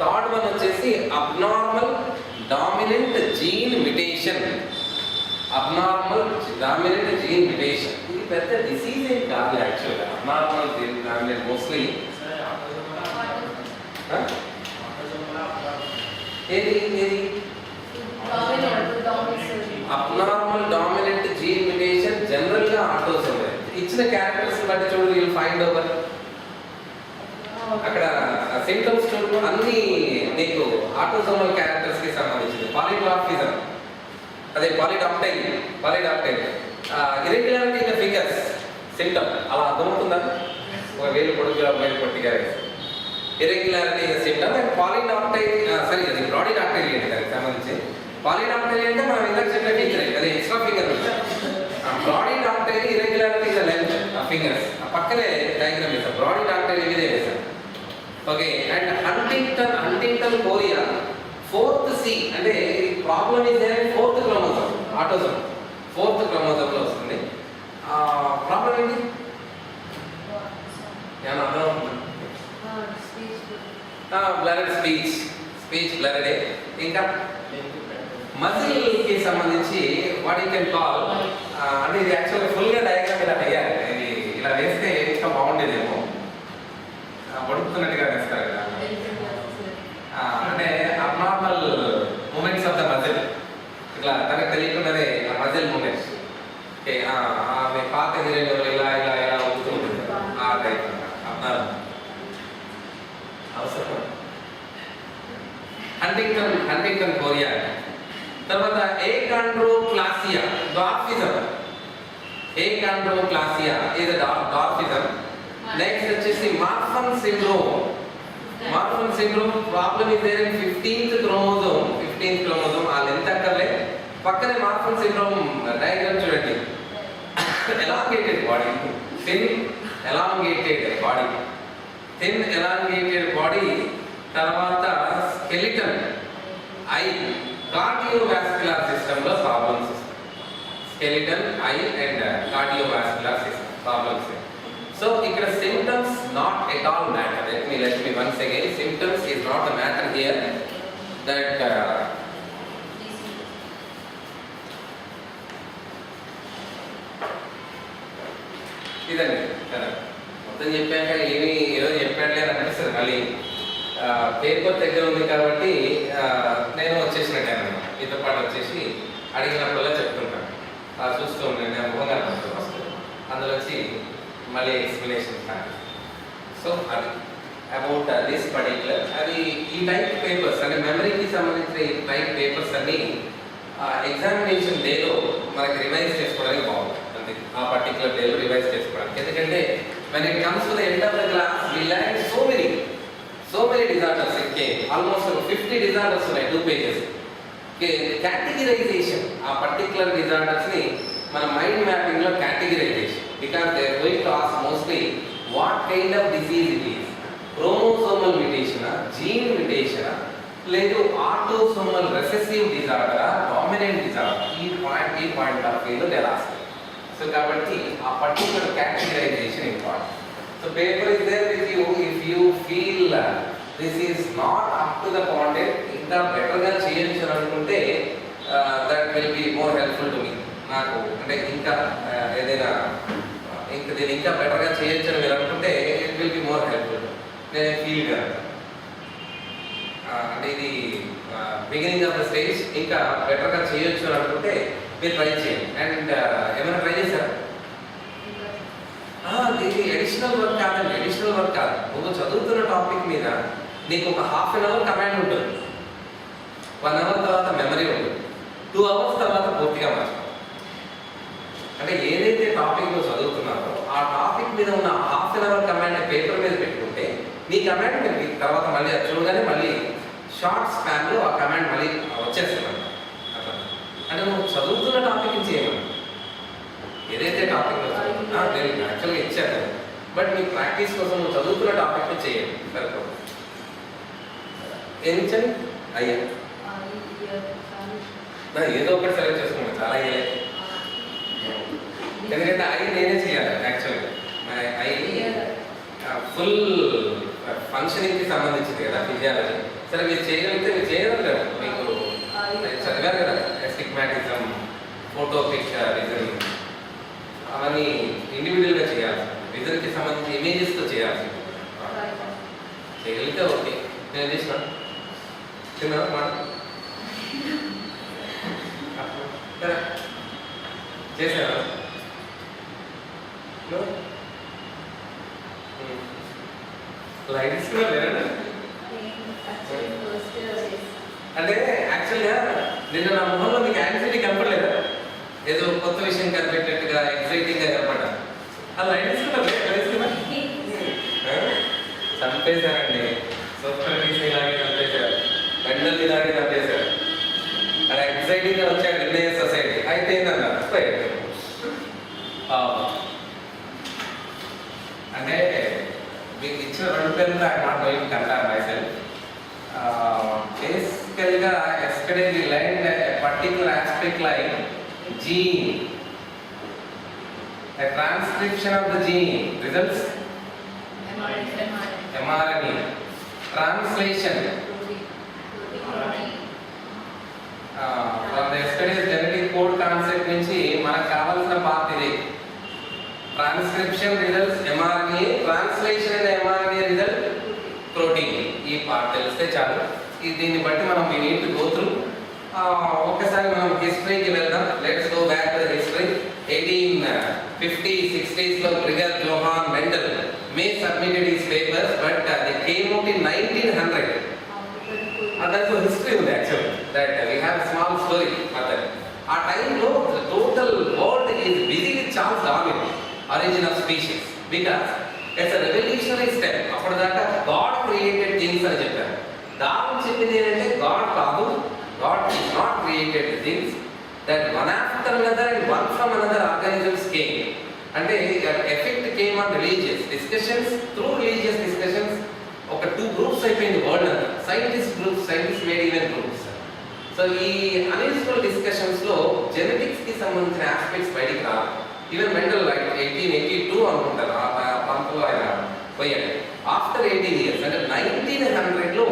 third one వచ్చేసి abnormal dominant gene mutation. Abnormal dominant gene mutation ఇది పెద్ద డిసీజ్ ఏం కాదు యాక్చువల్గా. అబ్నార్మల్ డామినెంట్ మోస్ట్లీ ఏది abnormal dominant gene mutation general గా ఆటోసోమల్. ఇచ్చిన క్యారెక్టర్స్ బట్టి చూడు, యూ ఫైండ్ ఓవర్ అక్కడ సింప్టమ్స్ చూడు, అన్ని నీకు ఆటోసోమల్ క్యారెక్టర్స్ కి సంబంధించింది. పాలిడార్ఫిజం, అదే polydactyl, irregularity in the fingers symptom. అలా అర్థమవుతుందా? ఒక వేలు పొడుగుగా వేలు పొట్టిగా irregularity is a symptom, and polydactyly అది brachydactyly అంటే దానికి సంబంధించి. polydactyly అంటే మనం ఇందాక చెప్పిన ఫీచర్ అది extra finger. brachydactyly irregularity is the length of fingers. ఆ పక్కనే డయాగ్రామ్ వేసాం, brachydactyly ఇదే వేసాం. Okay, and Huntington chorea 4th C అంటే problem is there 4th chromosome, autosome 4th chromosome లో వస్తుంది. ప్రాబ్లం ఏంటి? ఏమన్నా అర్థం? Blurred speech blurred. ఇంకా మజిల్ కి సంబంధించి వాట్ యూ కెన్ కాల్, అంటే ఇది యాక్చువల్గా ఫుల్గా డయాగ్రామ్ ఇలా వేయాలి. ఇది ఇలా వేస్తే ఇంకా బాగుండేదేమో, వడుకుతున్నట్టుగా వేస్తారు కదా. అంటే abnormal movements of the muscle, ఇట్లా తనకు తెలియకుండానే మజిల్ మూమెంట్స్. ఓకే, ఆమె పాత హీరోయిన్ ఇలా ఇలా ఇలా వస్తూ ఉంటుంది, ఆ టైప్ అబ్నార్మల్. హంటింగ్టన్ కోరియా. తర్వాత ఏకాండ్రోక్లాసియా, డ్వార్ఫిజం. ఏకాండ్రోక్లాసియా ఇది డ్వార్ఫిజం. నెక్స్ట్ వచ్చేసి Marfan syndrome problem is there in 15th chromosome. ఆ లెంత్ అక్కర్లే, పక్కనే మార్ఫన్ సిండ్రోమ్ డయాగ్రామ్ చూడండి. Elongated body, thin elongated body. తర్వాత స్కెలిటన్ ఐ, కార్డియోవాస్కులర్ సిస్టమ్ లో ప్రాబ్లమ్స్ వస్తాయి. Skeleton eye and cardiovascular system problems. So ఇక్కడ symptoms not at all matter. let me once again, symptoms is not the matter here. That ఇదండి కదా మొత్తం చెప్పాక ఏదో చెప్పాడులే అని అనిపిస్తుంది. మళ్ళీ పేపర్ దగ్గర ఉంది కాబట్టి నేను వచ్చేసినట్టే అన్నమాట. మీతో పాటు వచ్చేసి అడిగినప్పుడల్లా చెప్తుంటాను, చూస్తూ ఉండండి. అనుభవంగా వస్తుంది, అందులో వచ్చి మళ్ళీ ఎక్స్ప్లెనేషన్ స్టార్ట్. సో అది అబౌట్ దిస్ పర్టిక్యులర్, అది ఈ టైప్ పేపర్స్ అంటే మెమరీకి సంబంధించిన ఈ టైప్ పేపర్స్ అన్ని ఎగ్జామినేషన్ డేలో మనకి రివైజ్ చేసుకోవడానికి బాగుంటుంది. అంతే, ఆ పర్టిక్యులర్ డేలో రివైజ్ చేసుకోవడానికి. ఎందుకంటే when it comes to the end of the class we learn so many disorders. Almost 50 disorders ఉన్నాయి 2 pages. కేటగిరైజేషన్, ఆ పర్టిక్యులర్ డిజార్డర్స్ ని మన మైండ్ మ్యాపింగ్లో categorisation, because they are going to ask mostly what kind of disease it is, chromosomal మ్యుటేషనా, gene మ్యుటేషనా, లేదు autosomal recessive డిజార్డరా, dominant disorder, ఈ పాయింట్ ఆఫ్ వ్యూలో దే ఆర్ ఆస్కింగ్. సో కాబట్టి ఆ particular categorisation important. So paper is there with you, if you feel this is not up to the content, ఇంకా బెటర్గా చేయొచ్చు అని అనుకుంటే that will be more helpful to me. నాకు అంటే ఇంకా ఏదైనా ఇంకా దీన్ని ఇంకా బెటర్గా చేయొచ్చు అని మీరు అనుకుంటే it will be more helpful. నేను ఫీల్ కదా అంటే ఇది బిగినింగ్ ఆఫ్ ద స్టేజ్, ఇంకా బెటర్గా చేయొచ్చు అని అనుకుంటే మీరు ట్రై చేయండి. అండ్ ఏమైనా ట్రై చేశారా? ఇది అడిషనల్ వర్క్ కాదండి, అడిషనల్ వర్క్ కాదు. నువ్వు చదువుతున్న టాపిక్ మీద నీకు ఒక హాఫ్ అన్ అవర్ కమాండ్ ఉంటుంది, 1 అవర్ తర్వాత మెమరీ ఉంటుంది, 2 అవర్స్ తర్వాత పూర్తిగా మర్చిపోతాం. అంటే ఏదైతే టాపిక్ నువ్వు చదువుతున్నావో ఆ టాపిక్ మీద ఉన్న half an hour command paper మీద పెట్టుకుంటే నీ కమాండ్ మీరు తర్వాత మళ్ళీ అది చూడగానే మళ్ళీ షార్ట్ స్పాన్లో ఆ కమాండ్ మళ్ళీ వచ్చేస్తున్నాను. అట్లా అంటే నువ్వు చదువుతున్న టాపిక్ నుంచి ఏమన్నా ఏదైతే టాపిక్ నేను యాక్చువల్గా ఇచ్చాను, బట్ నీ ప్రాక్టీస్ కోసం నువ్వు చదువుతున్న టాపిక్ చేయండి సరిపోదు. ఏమి ఇచ్చాను? అయ్యా ఏదో ఒకటి సెలెక్ట్ చేసుకున్నాను, చాలా అయ్యే. ఎందుకంటే ఐ నేనే చేయాలి యాక్చువల్గా. ఐ ఫుల్ ఫంక్షనింగ్కి సంబంధించింది కదా ఫిజియాలజీ. సరే మీరు చేయగలిగితే మీరు చేయగలరు, మీకు చదివారు కదా ఎస్టిగ్మాటిజం, ఫోటోపిక్ రీజనింగ్, అవన్నీ ఇండివిజువల్గా చేయాలి. రీజన్కి సంబంధించి ఇమేజెస్తో చేయాలి. చేయగలిగితే ఓకే. నేను చేసిన చిన్న మాట చేశాను. లైట్స్ లేదండి అంటే యాక్చువల్గా నిన్న నా మొహంలో మీకు యాంగ్జైటీ కనపడలేదా? ఏదో కొత్త విషయం కనిపెట్టినట్టుగా ఎగ్జైటింగ్గా కనపడ్డా. ఆ లైట్స్ చంపేశారండి. సోక్రటీస్ ఇలాగే చంపేశారు, మెండల్ ఇలాగే చంపేశారు. అలా ఎగ్జైటింగ్గా వచ్చాడు నిర్ణయ సొసైటీ. అయితే ఏంటన్నారు అంటే మీకు ఇచ్చిన 2 పేర్లు I not going to compare myself. బేసికల్గా yesterday we learned a particular aspect like gene, a transcription of the gene results mRNA, translation from the yesterday's genetic code concept నుంచి మనకు కావాల్సిన పార్ట్ ఇది. Transcription results mRNA, translation in mRNA result protein. ఈ part తెలిస్తే చాలు. దీన్ని బట్టి మనం we need to go through. ఒక్కసారి మనం హిస్టరీకి వెళ్దాం. Let's go back to the history. 1850-60s లో Gregor Johann Mendel may submitted his papers, but they came out in 1900. దాంట్లో హిస్టరీ ఉంది actual, that we have small story for that. ఆ టైంలో total world is busy with Charles Darwin, origin of species, because it's a revolutionary step. అప్పటిదాకా God created things అని చెప్పారు. Darwin చెప్పింది ఏంటంటే God కాదు, God is not created the things, that one after another and one from another organisms came. అంటే effect came on religious discussions. Through religious discussions ఒక 2 groups అయిపోయింది world అంతా. Scientist groups, scientist made even groups. So ఈ unusual డిస్కషన్స్లో జెనెటిక్స్కి సంబంధించిన aspects బయటికి రావాలి. Even Mendel 1882 అనుకుంటారు ఆ పంతలో ఆయన పోయాడు. ఆఫ్టర్ 18 years అంటే 1900లో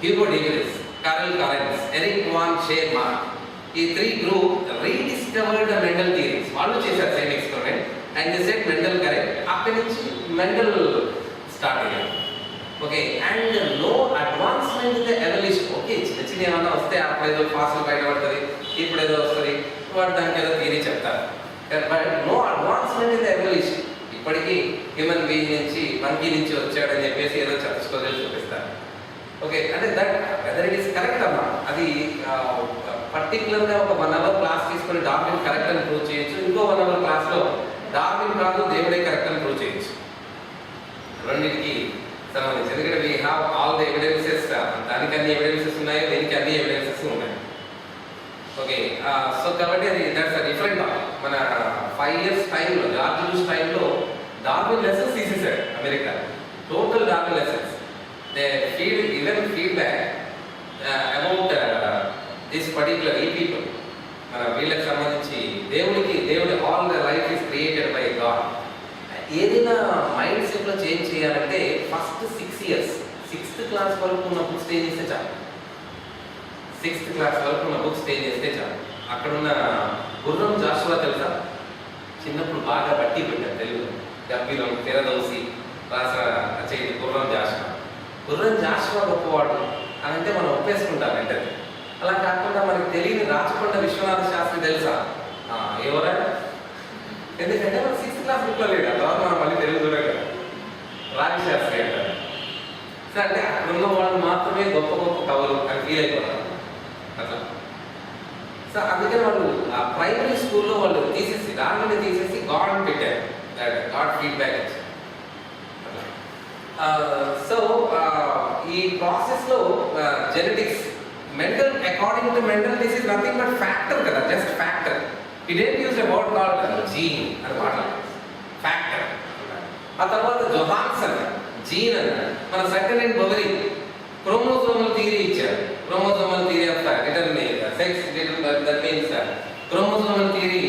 Hugo de Vries, Karl Karens, Eric von Schermark, ఈ 3 group rediscovered the Mendel theories. వాళ్ళు చేశారు same experiment and they said Mendel correct. అక్కడి నుంచి మెండల్ స్టార్ట్ అయ్యారు. Okay, and no advancement in the evolution. Okay, చిన్న చిన్న ఏమన్నా వస్తే అప్పుడు ఏదో ఫాసిల్ బయటపడుతుంది, ఇప్పుడు ఏదో వస్తుంది, వాడు దానికి ఏదో థియరీ చెప్తారు. But no advancement in the evolution. ఇప్పటికీ హ్యూమన్ బీయింగ్ నుంచి మంకీ నుంచి వచ్చాడని చెప్పేసి ఏదో స్టోరీలు చూపిస్తారు. ఓకే, అంటే that whether it is correct అమ్మా, అది పర్టికులర్గా ఒక 1 hour క్లాస్ తీసుకొని డార్విన్ కరెక్ట్ అని ప్రూవ్ చేయొచ్చు. ఇంకో 1 hour క్లాస్లో డార్విన్ కాదు దేవుడే కరెక్ట్ అని ప్రూవ్ చేయొచ్చు. రెండింటికి సంబంధించి, ఎందుకంటే we have all the evidences. దానికి అన్ని ఎవిడెన్సెస్ ఉన్నాయి, దీనికి అన్ని ఎవిడెన్సెస్ ఉన్నాయి. ఓకే, సో కాబట్టి అది దట్స్ అ డిఫరెంట్ టాపిక్. మన 5 ఇయర్స్ టైంలో జార్జ్ బుష్ టైంలో డార్విన్ లెసన్స్ తీసేశాడు America, total Darwin lessons. They feedback about this particular ఈ పీపుల్, మన వీళ్ళకి సంబంధించి దేవుడి all the life is created by God. ఏదైనా మైండ్ సెట్లో చేంజ్ చేయాలంటే ఫస్ట్ 6 ఇయర్స్ 6th క్లాస్ వరకు ఉన్న బుక్స్ చేంజ్ చేస్తే చాలు. 6th క్లాస్ వరకు ఉన్న బుక్స్ చేంజ్ చేస్తే చాలు. అక్కడున్న గుర్రం జాషువా తెలుసా? చిన్నప్పుడు బాగా బట్టి పెట్టారు తెలుగు, గబ్బిలం తెరదోసి రాసిన రచయిత గుర్రం జాషువా గొప్పవాడు అని అంటే మనం ఒప్పేసుకుంటాం అంటే. అలా కాకుండా మనకి తెలియని రాచకొండ విశ్వనాథ శాస్త్రి తెలుసా? ఎవరా? ఎందుకంటే మనం 6th క్లాస్ బుక్లో లేడు, ఆ తర్వాత మనం మళ్ళీ తెలుగు చూడగ రావి శాస్త్రి అంటారు. సో అంటే అక్కడున్న వాళ్ళు మాత్రమే గొప్ప గొప్ప కవులు అని ఫీల్ అయిపోతారు అట్లా. సో అందుకని వాళ్ళు ఆ ప్రైమరీ స్కూల్లో వాళ్ళు తీసేసి దానిని తీసేసి గాడ్ పెట్టారు, గాడ్ ఫీడ్బ్యాక్ ఇచ్చారు. సో ఈ ప్రాసెస్లో genetics Mendel, according to Mendel this is nothing but factor కదా, just factor. It don't use a word called gene అని మాట్లాడారు, ఫ్యాక్టర్. ఆ తర్వాత జొహాన్సన్ జీన్ అన్నాడు. మన Sutton and Boveri chromosomal theory ఇచ్చారు. Chromosomal theory of sex, that means chromosomal theory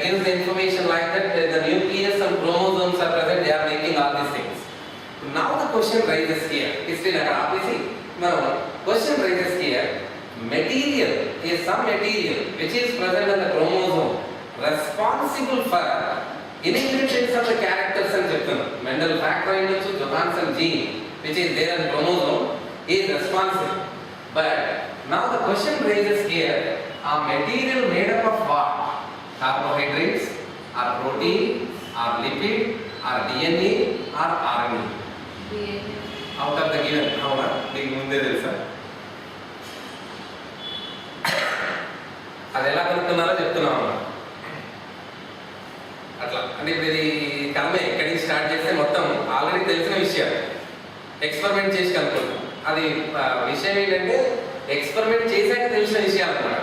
gives the information like that the nucleus and chromosomes are present, they are making all these things. Now the question rises here, history like obviously now question rises here, material is some material which is present in the chromosome responsible for inheritance of the characters and చెప్తున్నారు. Mendel factor అయినచ్చు, Johannsen gene which is there in chromosome is responsible. But now the question raises here, are material made up of what? Carbohydrates, or protein, or lipid, or DNA, or RNA? Out of the given, how much? మీకు ముందే తెలుసా? అది ఎలా కనుక్కున్నారో చెప్తున్నాము అట్లా. అంటే ఇప్పుడు ఇది కర్మే ఎక్కడి నుంచి స్టార్ట్ చేస్తే మొత్తం ఆల్రెడీ తెలిసిన విషయాలు ఎక్స్పెరిమెంట్ చేసి కనుక్కుంటాం. అది విషయం ఏంటంటే ఎక్స్పెరిమెంట్ చేశాక తెలిసిన విషయాలు అన్నమాట.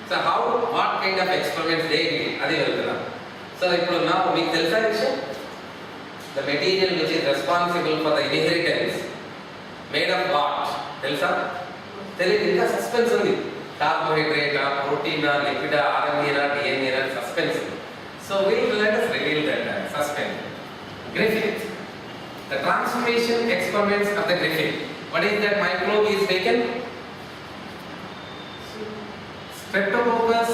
So how what kind of experiments they అది వెళ్తున్నాం. సో ఇప్పుడు నా మీకు తెలుసా విషయం, the material which is responsible for the inheritance made of what తెలుసా? తెలియదు, ఇంకా సస్పెన్స్ ఉంది. కార్బోహైడ్రేటా, ప్రోటీనా, లిపిడా, ఆర్ఎన్ఏనా, డిఎన్ఏనా, సస్పెన్స్ ఉంది. So will let us reveal that suspense. Griffith, the transformation experiments of the Griffith. What is that microbe is taken? Streptococcus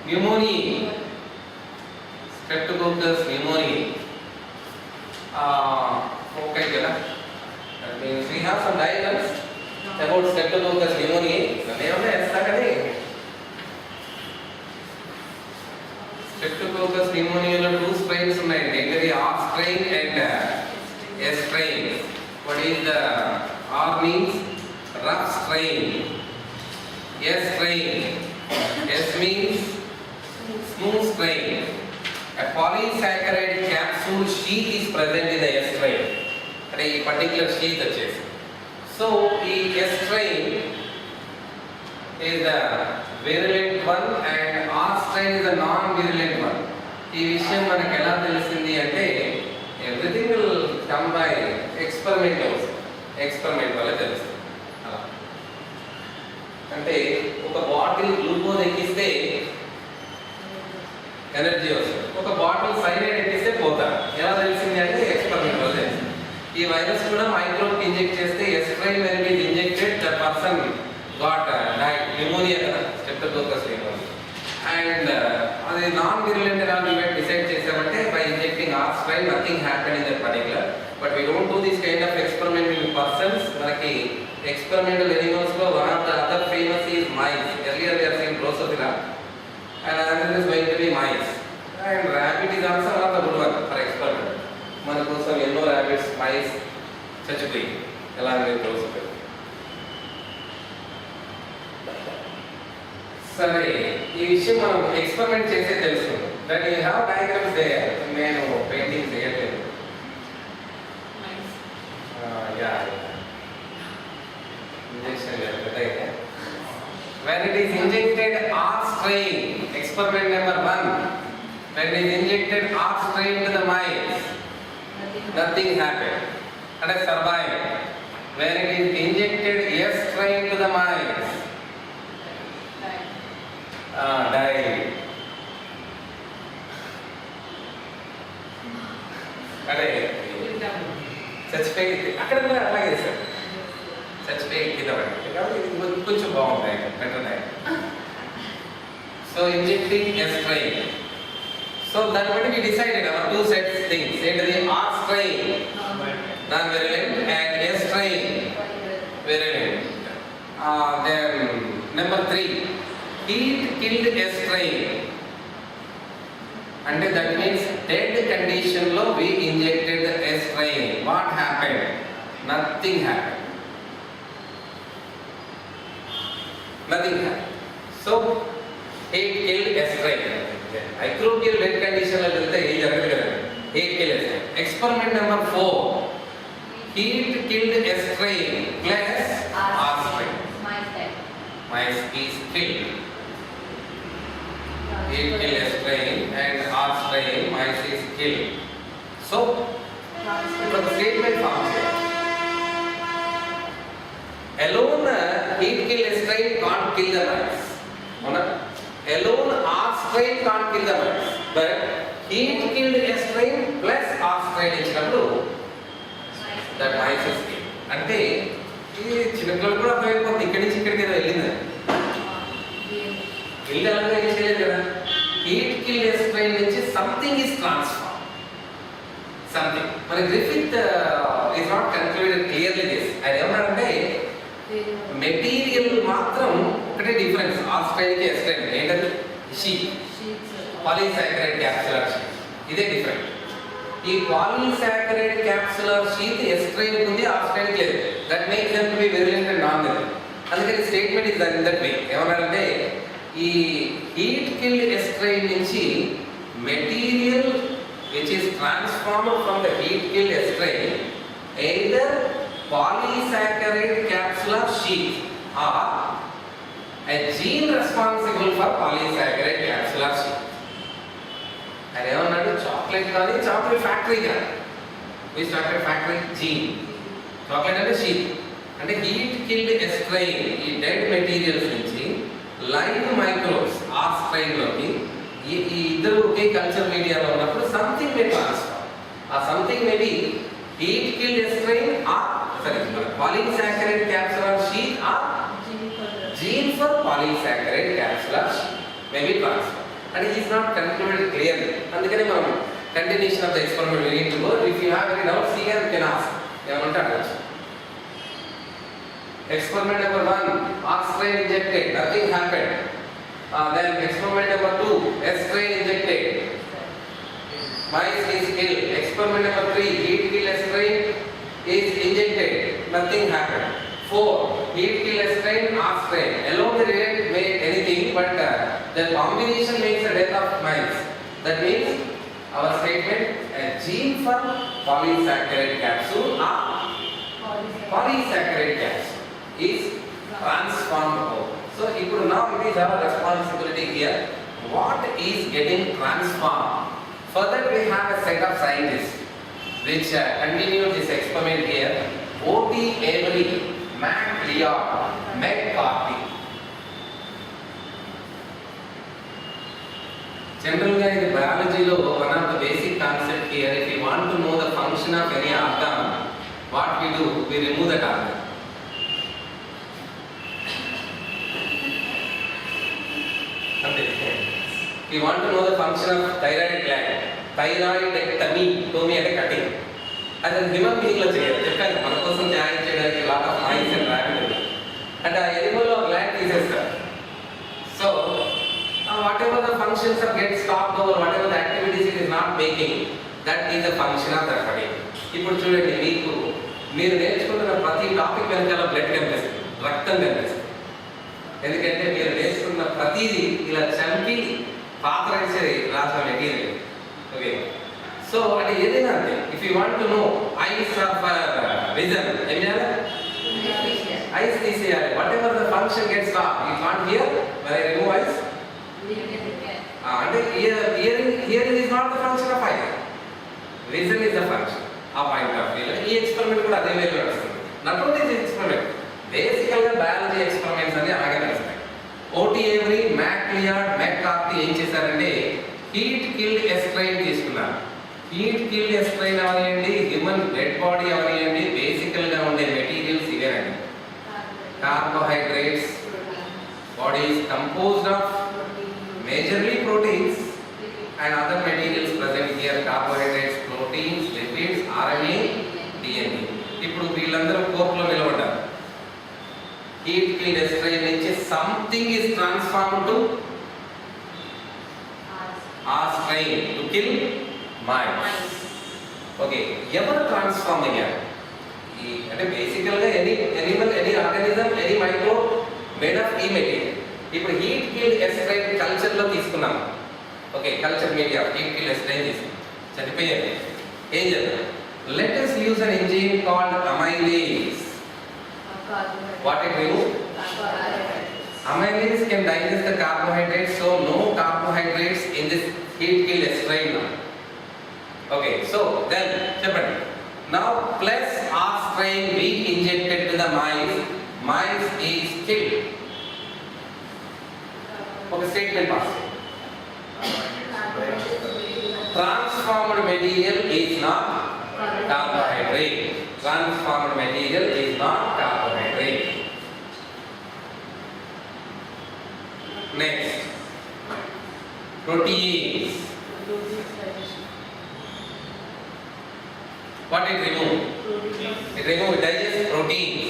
pneumoniae. Streptococcus pneumoniae. Okay, కదా. That means we have some diagrams about Streptococcus pneumoniae. ఏమన్నా వేస్తా కానీ Streptococcus pneumoniae లో 2 strains ఉన్నాయి. ఏంటది? R strain and S strain. What is the R means rough strain, S strain, S means smooth strain. A polysaccharide capsule sheath is present in the S strain. అంటే ఈ particular sheath వచ్చేసి. So ఈ S strain is the virulent one and R strain is the non-virulent one. ఈ విషయం మనకు ఎలా తెలిసింది అంటే everything will come by experiment also. Experiment వల్ల తెలుస్తుంది. అలా అంటే ఒక బాటిల్ గ్లూకోజ్ ఎక్కిస్తే ఎనర్జీ వస్తుంది, ఒక బాటిల్ సైనైడ్ ఎక్కిస్తే పోతారు. ఎలా తెలిసింది అంటే ఎక్స్పెరిమెంట్ వల్ల తెలిసింది. ఈ వైరస్ కూడా మైక్రోబ్ ఇంజెక్ట్ చేస్తే S strain when is injected the person got died pneumonia కదా, స్ట్రెప్టోకోకస్ న్యూమోనియా. అండ్ అది నాన్ విరులెంట్ ఎలా డిసైడ్ చేసామంటే by injecting R strain nothing happen in that particular. But we don't do this kind of experiment in persons. మనకి experimental animals లో one of the other famous is mice. Earlier we have seen drosophila and another is going to be mice, and rabbit is also one of the good one for experiment. మన కోసం ఎన్నో rabbits, mice చచ్చిపోయి ఎలాంటి drosophila. సరే, ఈ విషయం మనం experiment చేసే తెలుస్తుంది. That you have diagrams there. నేను పెయింటింగ్ చేయట్లేదు. Injection when it is injected R strain, experiment number 1, when it is injected R strain to the mice, nothing happened and I survived. When it is injected S strain to the mice, died. అదే చచ్చిపోయి అక్కడ కూడా అలాగే sir చచ్చిపోయి కింద పడింది కాబట్టి ఇది కొంచెం బాగుంది better so injecting S strain so దాన్ని బట్టి we decided our two sets things ఏంటది R strain non virulent and S strain virulent. Then number 3, heat killed S strain. And that means dead condition lo we injected the S strain. What happened? Nothing happened. Nothing happened. So heat killed S strain. Microbial dead condition lo velte ee jaragadu kada. Heat killed S strain. Experiment number 4. Heat killed S strain plus R strain. Mice is killed. Heat killed S strain and R strain, mice is killed. So, the statement forms here. Alone heat killed S strain can't kill the mice. Alone R strain can't kill the mice. But heat killed S strain plus R strain ఇచ్చినప్పుడు that mice is killed. అంటే ఇది చిన్నపిల్లలు కూడా అర్థమైపోతుంది ఇక్కడి నుంచి ఇక్కడికి ఏదో వెళ్ళింది వెళ్ళి అలాగే ఏం చేయలేదు కదా హీట్ కిల్ ఎస్ స్ట్రెయిన్ నుంచి సంథింగ్ ఈస్ ట్రాన్స్ఫార్మ్ సంథింగ్ మన Griffith is not concluded clearly this ఆయన ఏమన్నారంటే మెటీరియల్ మాత్రం ఒకటే డిఫరెన్స్ ఆ స్ట్రెయిన్ కి ఎస్ స్ట్రెయిన్ ఏంటది షీట్ పాలీసాకరైడ్ క్యాప్సులర్ షీట్ ఇదే డిఫరెంట్ ఈ polysaccharide capsular sheet S strain ఉంది ఆ స్ట్రెయిన్ లేదు that makes them to be virulent and non virulent అందుకని స్టేట్మెంట్ ఇస్ దట్ వే ఏమన్నారంటే ఈ హీట్ కిల్డ్ ఎస్ స్ట్రెయిన్ నుంచి material which is transformed from the heat killed S strain either polysaccharide capsular sheet or a gene responsible for polysaccharide capsular sheet. And ఏమన్నాడు chocolate కానీ chocolate factory కానీ which chocolate factory gene chocolate అంటే sheet అంటే heat killed S strain ఈ dead materials నుంచి live microbes ఆ strain లోకి ఈ ఇద్దరు ఒకే కల్చర్ మీడియాలో ఉన్నప్పుడు సంథింగ్ మే ట్రాన్స్ఫర్ ఆ something may be heat killed S strain or polysaccharide capsular sheet or gene for polysaccharide capsular sheet may be transferred. And it is not concluded clearly. అందుకనే మనం continuation of the experiment we need to go. If you have any doubts here you can ask. ఏమంటే అడగచ్చు. Experiment number 1, R strain injected, nothing happened. Then experiment number 2, S strain injected, mice is killed. Experiment number 3, heat kill S strain is injected, nothing happened. 4, heat kill S strain, R strain. Alone they didn't make anything, but the combination makes the death of mice. That means our statement, a gene for polysaccharide capsule or polysaccharide capsule is transformed over. So now it is our responsibility here. What is getting transformed? Further we have a set of scientists which continue this experiment here. O.T. Avery, Mac Leod, Meg Carty. Generally, in biology, one of the basic concepts here, if we want to know the function of any organ, what we do, we remove that organ. If we want to know the function of thyroid gland, thyroidectomy, tomy at a cutting. As a human being, let's say, one person carrying a lot of mice and rabbits, and the animal or gland is a so, whatever the functions are get stopped over, whatever the activities it is not making, that is the function of the cutting. ఇప్పుడు చూడండి మీరు నేర్చుకుంటున్న ప్రతి topic వెనకాల blood కనిపిస్తుంది, రక్తం కనిపిస్తుంది. ఎందుకంటే మీరు నేర్చుకున్న ప్రతిదీ ఇలా చంపి పాత్ర వేసేది రాసిన మెటీరియల్. ఓకే, సో అంటే ఏదైనా అంతే. If you want to know eyes of vision ఏం చేయాలి? ఐస్ తీసేయాలి. What ever the function gets stop. You can't hear when I remove eyes. అంటే hearing is not the function of I, reason is the function. ఆ point of వ్యూలో ఈ experiment కూడా అదే వేలో నడుస్తుంది. నాట్ ఓన్లీ దిస్ ఎక్స్పెరిమెంట్, బేసికల్గా biology experiments అన్ని అలాగే నడుస్తాయి. ఓటీ ఏవరీ, మ్యాక్లియార్డ్, మెక్కార్తీ ఏం చేశారంటే హీట్ కిల్డ్ ఎస్ట్రైన్ తీసుకున్నారు. హీట్ కిల్డ్ ఎస్ట్రైన్ అవనియండి, హ్యూమన్ డెడ్ బాడీ అవనియండి, బేసికల్గా ఉండే మెటీరియల్స్ ఇవేనండి. Carbohydrates, body is composed of majorly proteins and other materials present here, carbohydrates, proteins, lipids, RNA, DNA. ఇప్పుడు వీళ్ళందరూ కోర్టులో నిలబడ్డారు. హీట్ కిల్డ్ ఎస్ట్రైన్ నుంచి something is transformed to S strain to kill mice. Okay, ఎవరు ట్రాన్స్ఫార్మ్ అయ్యారు? అంటే బేసికల్గా any animal, any organism, any micro made of ఈ మెటీరియల్. ఇప్పుడు హీట్ కిల్డ్ ఎస్ట్రైన్ కల్చర్లో తీసుకున్నాం. Okay, culture media heat killed S strain తీసుకున్నాం, చనిపోయారు. ఏం చేద్దాం? Let us use an enzyme called amylase. What it will do? Amylase can digest the carbohydrates, so no carbohydrates in this heat killed estrine now. Okay, so then చెప్పండి. Now plus R strain be injected to the mice is killed. Okay, statement pass. Transformed material is not carbohydrate. Transformed material is not carbohydrate. Next, proteins. What it remove? It remove, digest proteins.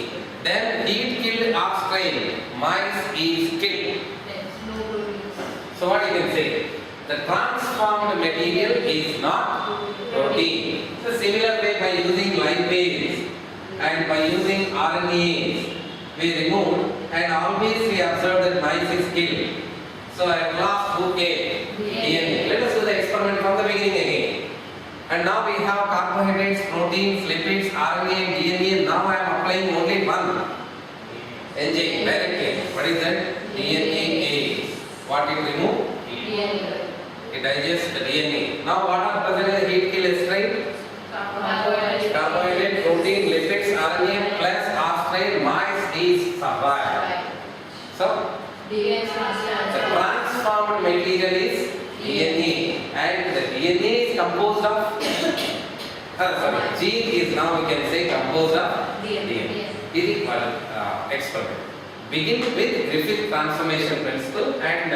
Then heat killed offspring, mice is killed. So what you can say? The transformed material is not protein. So similar way, by using lipase and by using RNAs, we removed and always we observe that mice is killed. So at last who came? DNA. Let us do the experiment from the beginning again. And now we have carbohydrates, proteins, lipids, RNA and DNA. Now I am applying only one enzyme directly. What is that? DNA. What it remove?
DNA.
It digests the DNA. Now what are present in the heat kill estrine? Carbohydrate, protein, lipids, RNA plus ostrine, mice is survive. So the transformed material is DNA, and the DNA is composed of gene is now we can say composed of DNA. This is experiment. Begin with Griffith transformation principle and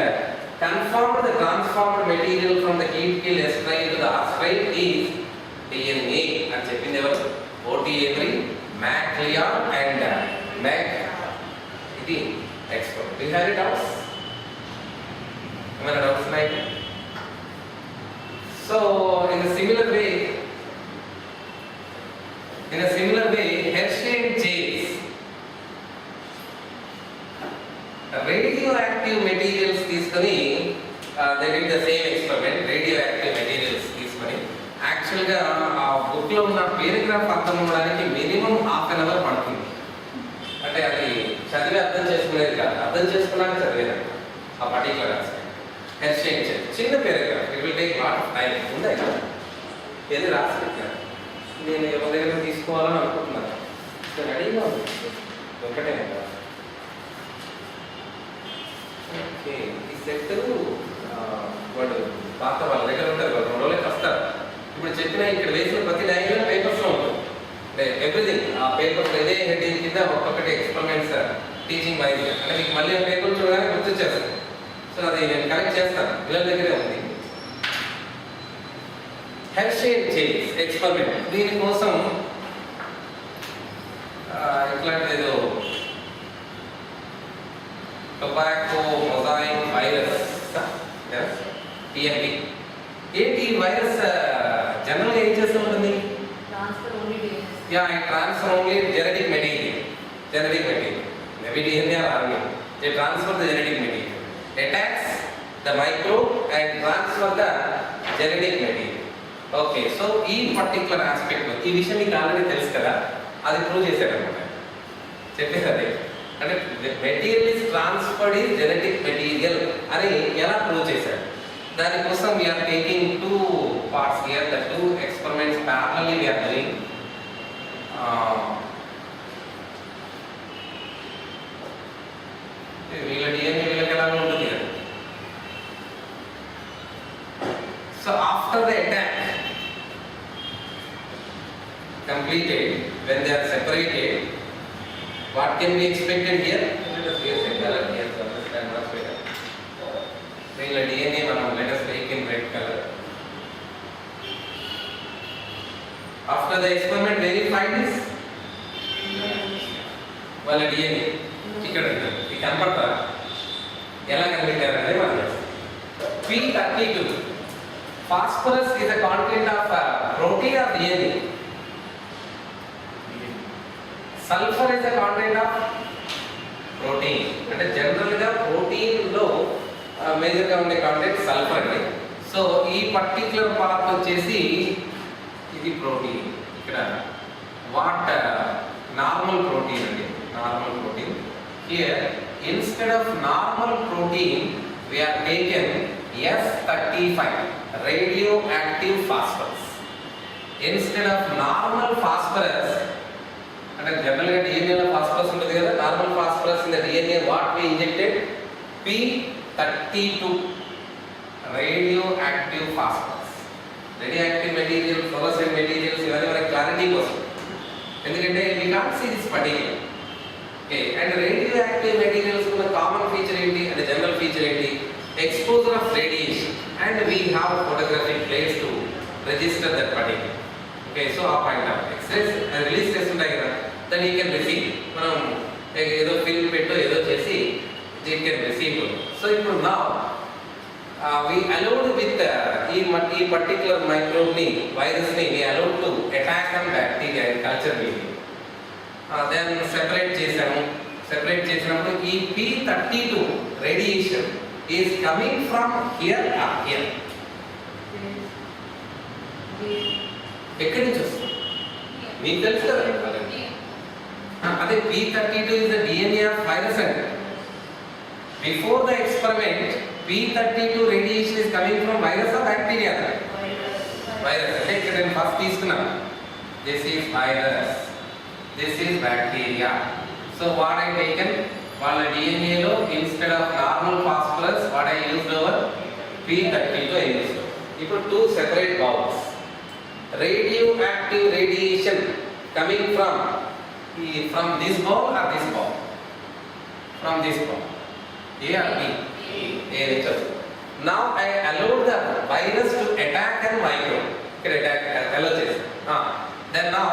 confirm the transformed material from the heat kill estrine to the ostrine is DNA. And checking our OT Avery, MacLeod and Mac. This experiment. Do you have any doubts? Any doubts tonight? So in a similar way, Hershey and Chase radioactive materials తీసుకొని they did the same experiment. Radioactive materials తీసుకొని యాక్చువల్గా ఆ బుక్లో ఉన్న paragraph అర్థం అవ్వడానికి minimum half an hour పడుతుంది. అంటే అది చదివి అర్థం చేసుకునేది కాదు, అర్థం చేసుకున్నాక చదివేది ఆ పర్టికులర్ ఆస్పెక్ట్. హెర్షే అండ్ చేస్ చిన్న paragraph, it will take lot of time. ఉందా ఏది రాసి పెట్టాను నేను ఎవరి దగ్గర తీసుకోవాలని అనుకుంటున్నాను. రెడీగా ఉంది ఒకటే కదా. ఓకే, ఈ సెట్ వాడు పాత వాళ్ళ దగ్గర ఉంటారు, వాళ్ళు 2 రోజులకి వస్తారు. ఇప్పుడు చెప్పిన ఇక్కడ వేసిన ప్రతి డయాగ్రామ్ పేపర్స్లో ఉంటుంది. ఎవ్రీథింగ్ ఆ పేపర్స్ ఇదే హెడ్డింగ్ కింద ఒక్కొక్కటి ఎక్స్పెరిమెంట్స్ టీచింగ్ వైజ్ అంటే మీకు మళ్ళీ ఆ పేపర్ చూడగానే గుర్తు చేస్తాను. సో అది నేను కరెక్ట్ చేస్తాను, పిల్లల దగ్గరే ఉంది. హెర్షే అండ్ చేస్ ఎక్స్పెరిమెంట్. దీనికోసం ఇట్లాంటి ఏదో టొబాకో మొజాయిక్ వైరస్ టిఎంపి. ఏంటి ఈ వైరస్ జనరల్గా ఏం చేస్తూ ఉంటుంది? it transfer only genetic material. Maybe DNA or RNA. They transfer the genetic material. Attacks the microbe and transfer the genetic material. Okay, so ఈ పర్టికులర్ ఆస్పెక్ట్ ఈ విషయం మీకు ఆల్రెడీ తెలుసు కదా, అది ప్రూవ్ చేశారనమాట. చెప్పేది అదే, అంటే material is transferred is genetic material అని ఎలా ప్రూవ్ చేశారు? దానికోసం we are taking two parts here, the two experiments parallelly we are doing. వీళ్ళ DNA వీళ్ళకి ఎలా ఉంటుంది కదా. So after the attack completed, when they are separated, what can be expected here? Let us here say color here to understand much better. వీళ్ళ DNA మనం let us take in red color. After the experiment verified this, వాళ్ళ DNA ఇక్కడ ఉంటుంది. ఇది కనపడతా ఎలా కనిపెట్టారంటే మనం P32 phosphorus is a content of protein or DNA. Sulfur is a content of protein. అంటే జనరల్ గా ప్రోటీన్ లో మేజర్ గా ఉండే కాంటెంట్ సల్ఫర్ అండి. సో ఈ పర్టిక్యులర్ పార్ట్ వచ్చేసి ఇది ప్రోటీన్. ఇక్కడ వాట్ నార్మల్ ప్రోటీన్ అండి, normal protein. Here instead of normal protein we are taken S35 radioactive phosphorus instead of normal phosphorus. అంటే జనరల్ గా DNA లో ఫాస్ఫరస్ ఉంటుంది కదా, normal phosphorus in the DNA what we injected P32 radioactive phosphorus. Radioactive material, fluorescent materials ఇవన్నీ మనకి clarity కోసం, ఎందుకంటే we can't see this particular. Okay, and radioactive materials ఉన్న కామన్ ఫీచర్ ఏంటి అంటే జనరల్ ఫీచర్ ఏంటి? Exposure of radiation, and we have photographic plates to register that particular. Okay, so ఆ point of X-rays release చేస్తుంటాయి కదా, that you can receive. మనం ఏదో film పెట్టో ఏదో చేసి యూ కెన్ రిసీవ్. సో ఇప్పుడు నా we allowed with ఈ పర్టికులర్ మైక్రోబ్ ని, వైరస్ ని we allowed to attack on bacteria in culture medium. Then separate చేసాము. సెపరేట్ చేసినప్పుడు ఈ P32 radiation is coming from here or here. ఎక్కడి నుంచి వస్తుంది మీకు తెలుసు కదా. అదే P32 is the DNA of virus అండి. Before the experiment P32 radiation is coming from virus or bacteria? Virus. అంటే ఇక్కడ నేను ఫస్ట్ తీసుకున్నాను, this is virus, this is bacteria. So what I taken, వాళ్ళ DNA లో instead of normal phosphorus what I used over P32 I used. ఇప్పుడు two separate bowls. Radioactive radiation coming from this bowl or this bowl? From this bowl. A or B? A nature. Now I allowed the virus to attack an microbe. ఇక్కడ attack allow చేస్తాను. Then now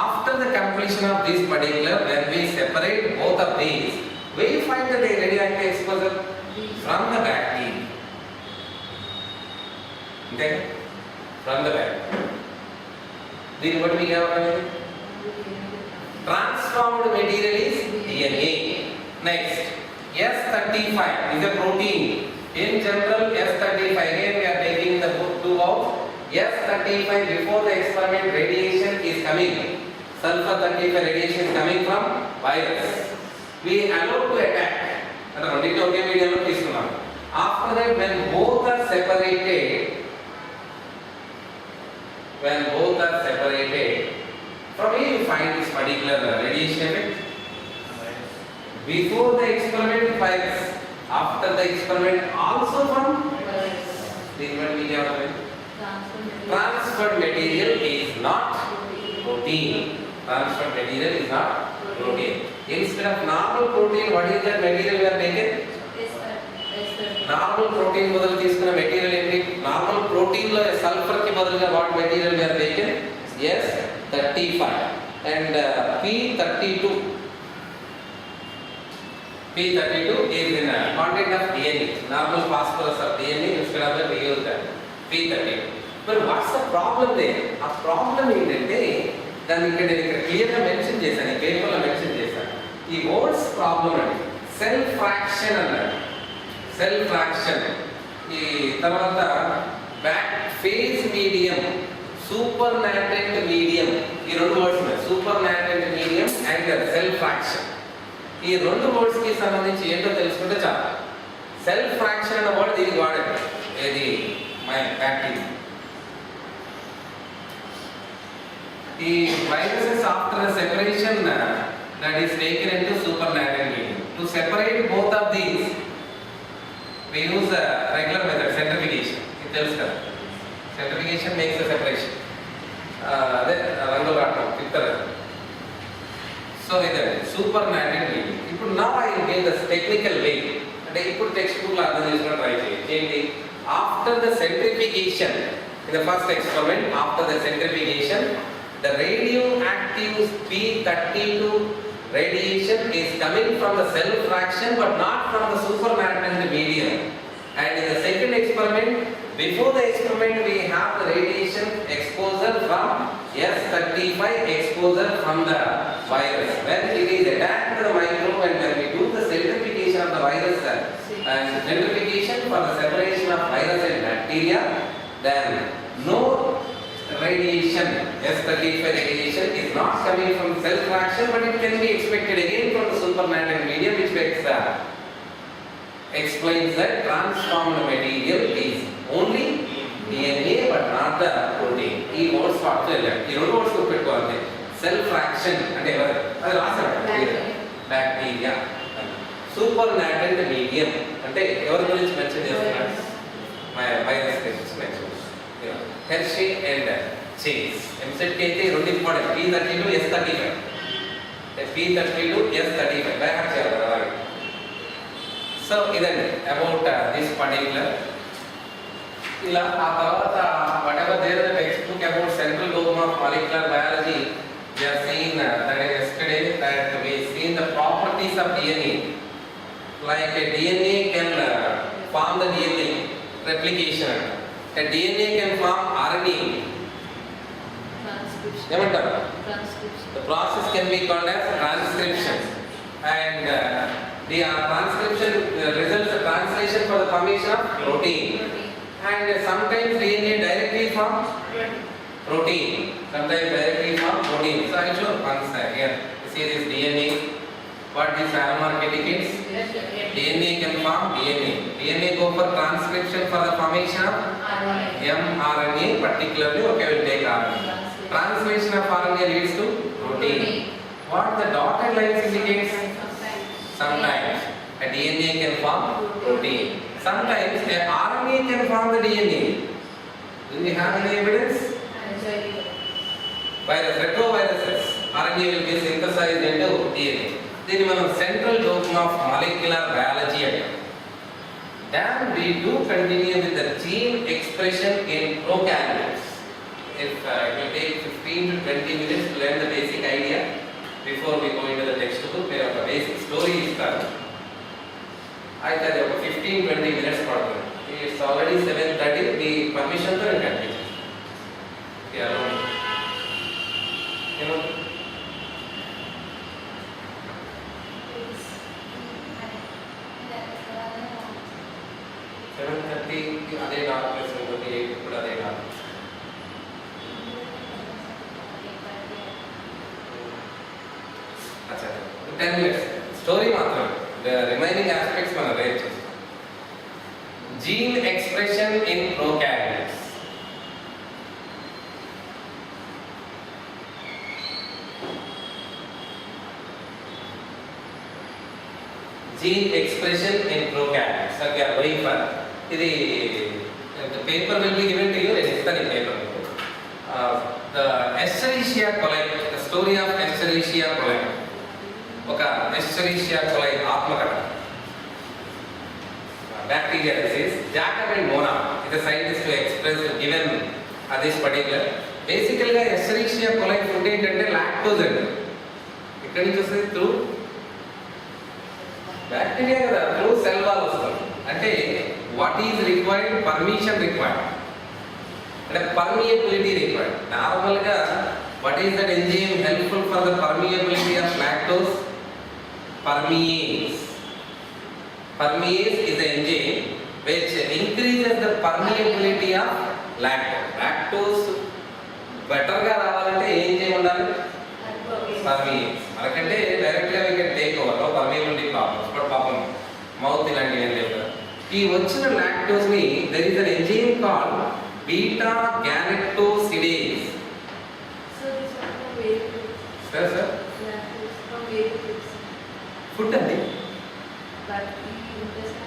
after the completion of this particular, when we separate both of these, we find that the radioactive exposure from the bacteria. Okay? From the bacteria. Then what we have? Transformed material is DNA. Next, S35 is a protein. In general, S35. Here we are taking the two out. S35 before the experiment radiation is coming. Sulfur 35 radiation is coming from virus. We allow to attack. అంటే రెండింటి ఒకే మీడియంలో తీసుకున్నాం. After that, when both are separated, from here you find this particular radiation effect. Before the experiment virus, after the experiment also from transferred material is not protein. Transferred material is not protein. Instead of normal protein, what is that material we are taking? Normal protein బదులు తీసుకున్న material ఏంటి? Normal protein లో sulphur కి బదులుగా what material we are taking? S35 and P32. P32 is in a content of DNA. Normal phosphorus of DNA instead of that we use that P32. But what's the problem there? ఆ problem ఏంటంటే దాన్ని ఇక్కడ క్లియర్గా mention చేశాను, ఈ పేపర్లో mention చేశాను. ఈ వర్డ్స్ ప్రాబ్లం అండి. సెల్ ఫ్రాక్షన్ అన్నాడు, సెల్ ఫ్రాక్షన్. ఈ తర్వాత back phage medium, supernatant medium, ఈ రెండు వర్డ్స్ ఉన్నాయి. Supernatant medium and cell fraction. ఈ రెండు వర్డ్స్ కి సంబంధించి ఏంటో తెలుసుకుంటే చాలు. సెల్ ఫ్రాక్షన్ అన్న వర్డ్ దీనికి వాడండి. ఏది బ్యాక్టీరియా. ఈ viruses after a separation that is taken into supernatant medium. To separate both of these, we use a regular method, centrifugation. It tells us centrifugation makes a separation. అదే రంగులు రావడం తిప్పుతారు. So ఇదే supernatant medium. ఇప్పుడు now I will give the technical way. అంటే ఇప్పుడు text book లో అర్థం చేసుకుని ట్రై చేయండి. ఏంటి? After the centrifugation, in the first experiment, after the centrifugation, the radioactive P32 radiation is coming from the cell fraction but not from the supernatant medium. And in the second experiment, before the experiment we have the radiation exposure from S35 exposure from the virus. When it is attached to the microbe and when we do the centrifugation of the virus and centrifugation for the separation of virus and bacteria, then no radiation, S35 radiation is not coming from cell fraction but it can be expected again from the supernatant medium, which explains that transformed material is only DNA but not the protein. ఈ words వాడుతూ ఈ రెండు words గుర్తుపెట్టుకోవాలి. Cell fraction అంటే అది రాసాడు bacteria. సూపర్నాటెంట్ medium అంటే ఎవరి గురించి మెన్షన్ చేస్తున్నాడు? వైరస్ గురించి మెన్షన్. హెర్షీ అండ్ చేస్. ఎంసెట్కి అయితే రెండు important, P32 S35. P32 S35 back చేయాలి అలాగే. సో ఇదండి అబౌట్ దిస్ పర్టిక్యులర్. ఇలా ఆ తర్వాత whatever there is a textbook about central dogma of molecular biology, we have seen that yesterday that we seen the properties of DNA. Like a DNA can form the DNA replication. A DNA can form RNA. ఏమంటారు? The process can be called as transcription. And the transcription results in translation for the formation of protein. And sometimes DNA directly from protein. Sometimes directly from protein. So I show once here. See this DNA. What this arrow mark indicates? DNA can form DNA. DNA go for transcription for the formation of mRNA, particularly okay, we'll take RNA. Translation of RNA leads to protein. What the dotted lines indicates? Sometimes a DNA can form protein. Sometimes a RNA can form the DNA. Do we have any evidence? Retroviruses. RNA will be synthesized into DNA. Then we have central dogma of molecular biology. Then we do continue with the gene expression in prokaryotes. If it will take 15 to 20 minutes to learn the basic idea before we go into the textbook. We have a basic story is done. I tell you 15-20 minutes for them. It's already 7:30. The permission to continue. Yeah. You know. 7:30 అదే dark place ఉంటుంది. 8 కూడా అదే dark. అచ్చా 10 minutes. Story మాత్రమే. The remaining aspects మనం rate చేస్తాం. Gene expression in prokaryotes. Gene expression in prokaryotes. So we are going for the paper will be given to you. It is the paper. The Escherichia coli. The story of Escherichia coli. ఒక Escherichia coli ఆత్మకథ. Bacteria disease. Jacob and Mona is the scientist who expressed given this particular. Basically Escherichia coli food ఏంటంటే lactose అండి. ఇక్కడ నుంచి వస్తుంది through bacteria కదా, through cell wall వస్తుంది. అంటే what is required? Permission required, అంటే పర్మియబిలిటీ రిక్వైర్డ్. నార్మల్గా what is that enzyme helpful for the permeability of lactose? Permease. Permease is the enzyme which increases the permeability of lactose. Lactose better గా రావాలంటే ఏ enzyme ఉండాలి? Permease. మనకంటే direct గా we can take over no permeability problems. But పాపం mouth ఇలాంటివి ఏం లేవు. ఈ ఈ వచ్చిన లాక్టోస్ ని there is an enzyme called beta galactosidase.
So this one from where it is?
సరే sir
Lactose from where it is?
Food అండి.
But the intestine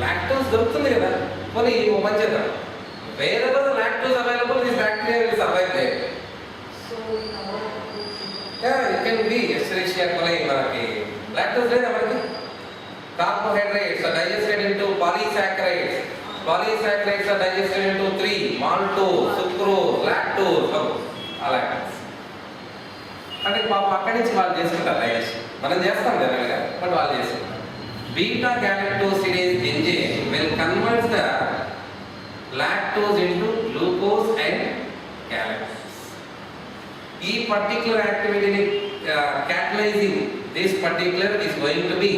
లాక్టోస్ దొరుకుతుంది కదా, పోనీ ఓ పని చేద్దాం, wherever the lactose available this bacteria will survive there.
so in our
Yeah, it can be Escherichia coli. మనకి lactose లేదా మనకి carbohydrates are digested into polysaccharides. Polysaccharides are digested into 3 maltose, sucrose, lactose. అలా అంటే పాపం అక్కడి నుంచి వాళ్ళు చేసుకుంటారు డైజెషన్. మనం చేస్తాం జనరల్గా, బట్ వాళ్ళు చేసుకుంటారు. Beta galactosidase enzyme will convert the lactose into glucose and galactose. ఈ పర్టికులర్ యాక్టివిటీని catalyzing this particular is going to be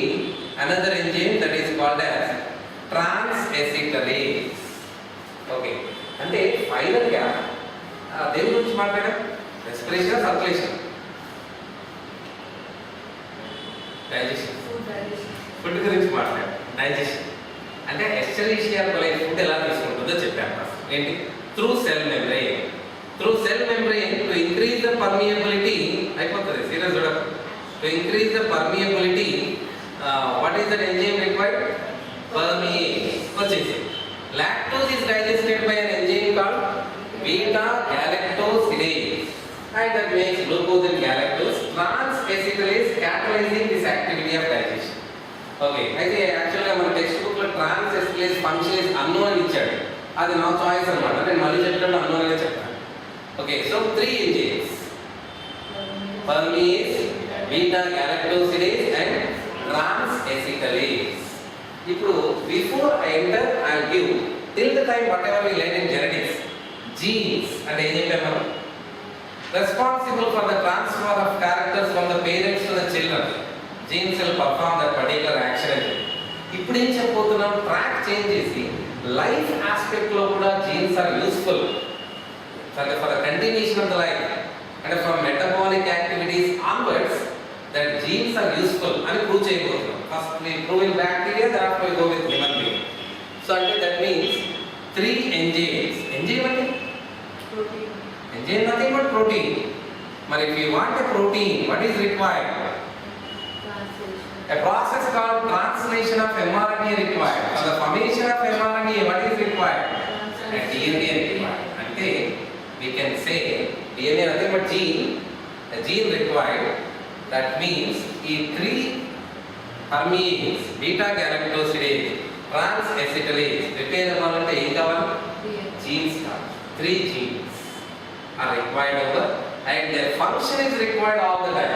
another enzyme that is called as transacetylase. Okay, అంటే ఫైనల్ గా దేని గురించి మాట్లాడాం? Respiration, circulation, digestion.
food digestion.
Food గురించి మాట్లాడాం, digestion. అంటే ఎస్చెరిషియా కొలై ఫుడ్ ఎలా తీసుకుంటుందో చెప్పాను. ఏంటి? Through cell membrane. Through cell membrane to increase the permeability అయిపోతుంది. సీరియస్ చూడ, to increase the permeability what is that enzyme required? Permease. వచ్చేసి lactose is digested by an enzyme called beta galactosidase and that makes glucose and galactose. Transacetylase catalyzing this activity of digestion. Okay, అయితే యాక్చువల్గా మన text book లో ట్రాన్స్ఎస్టిలేజ్ function is unknown అని ఇచ్చాడు. అది నా choice అన్నమాట, నేను మళ్ళీ చెప్పినట్టు అన్నోన్ అనే చెప్తాను. Okay, so 3 enzymes, permease, beta galactosidase and transacetylase. ఇప్పుడు before I enter I give till the time whatever we learn in genetics, genes అంటే ఏం చెప్పాం మనం? Responsible for the transfer of characters from the parents to the children. Genes will perform that particular action అని. ఇప్పుడు ఏం చెప్పబోతున్నాం? Track change చేసి life aspect లో కూడా genes are useful for the continuation of the life and from metabolic activities onwards that genes are useful అని prove చేయబోతున్నాం. First we prove in bacteria, then we go with human being. So అంటే that means 3 enzymes. Enzyme అంటే
Protein.
enzyme nothing but protein. But if you want a protein, what is required?
Translation.
A process called translation of mRNA required. For the formation of mRNA, what is required? A DNA required. Ante we can say DNA nothing but gene. A gene required. That means ఈ 3 permeases beta galactosidase, transacetylase prepare అవ్వాలంటే ఏం కావాలి? Genes కావాలి. 3 genes are required over and their function is required all the time.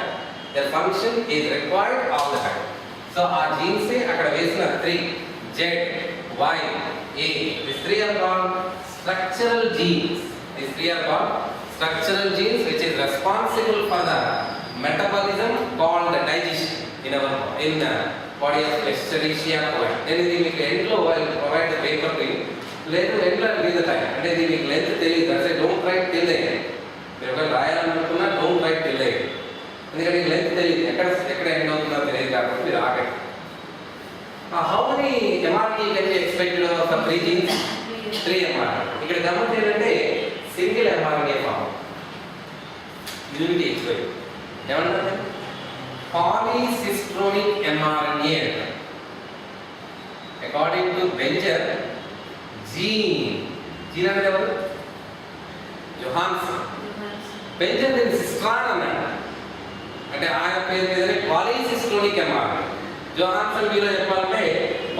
Their function is required all the time. So our genes అక్కడ వేసిన 3 Z, Y, A, these 3 are called structural genes. These 3 are called structural genes which is responsible for the metabolism called digestion in our body of Escherichia coli. నేను ఇది మీకు ఎండ్లో provide the paper to you. లేదు ఎండ్లో మీద time అంటే ఇది మీకు లెంత్ తెలియదు. అంటే డోంట్ రైట్ టిల్ దే. మీరు ఒకవేళ రాయాలనుకున్నా డోంట్ రైట్ టిల్ దే, ఎందుకంటే మీకు లెంత్ తెలియదు, ఎక్కడ ఎండ్ అవుతుందో తెలియదు కాబట్టి మీరు ఆగండి. How many mRNA can be expected for 3 jeans? 3 mRNA. ఇక్కడ గమనించి ఏంటంటే సింగిల్ mRNA ఫామ్ యూనిటీ ఎక్కువ ఏమంటారు? పాలీసిస్ట్రోనిక్ mRNA. అకార్డింగ్ టు బెంజర్, జీన్ అంటే ఎవరు? జొహాన్సన్. బెంజర్ దీన్ని సిస్ట్రాన్ అన్నాడు, అంటే ఆయన పేరు మీదనే పాలీసిస్ట్రోనిక్ mRNA. జొహాన్సన్ మీలో చెప్పాలంటే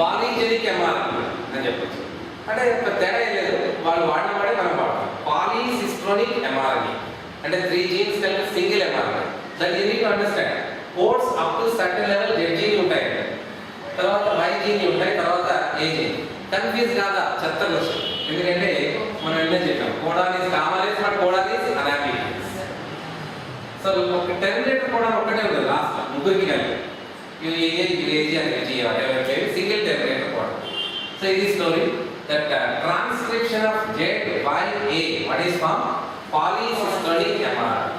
పాలీజెనిక్ mRNA అని చెప్పచ్చు. అంటే తేడా ఏం లేదు, వాళ్ళు వాడిన వాడే మనం వాడతాం. పాలీసిస్ట్రోనిక్ mRNA అంటే 3 జీన్స్ కలిపి single mRNA. That you need to understand. Codes up to certain level Z gene ఉంటాయి, తర్వాత Y జీన్ ఉంటాయి, తర్వాత A జీన్. కన్ఫ్యూజ్ కాదా? చెత్త క్వశ్చన్. ఎందుకంటే మనం ఎన్నో చెప్పాం, codon is common but codon is anomic. So ఒక 10 లీటర్ కోడాన్ ఒక్కటే ఉంటుంది లాస్ట్ ముగ్గురికి కలిపి. UAG and UG whatever single 10 letter codon. So ఇది story that transcription of ZYA what is formed? Polycystonic mRNA.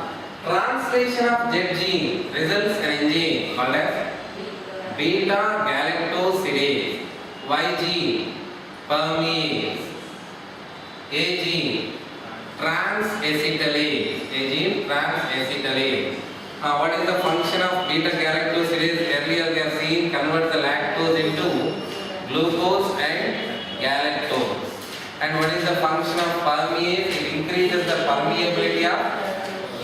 Translation of Z gene results in enzyme called as beta galactosidase. Y gene permease. A gene trans-acetylase. A gene trans-acetylase. What is the function of beta galactosidase? Earlier we have seen convert the lactose into glucose and galactose. And what is the function of permease? It increases the permeability of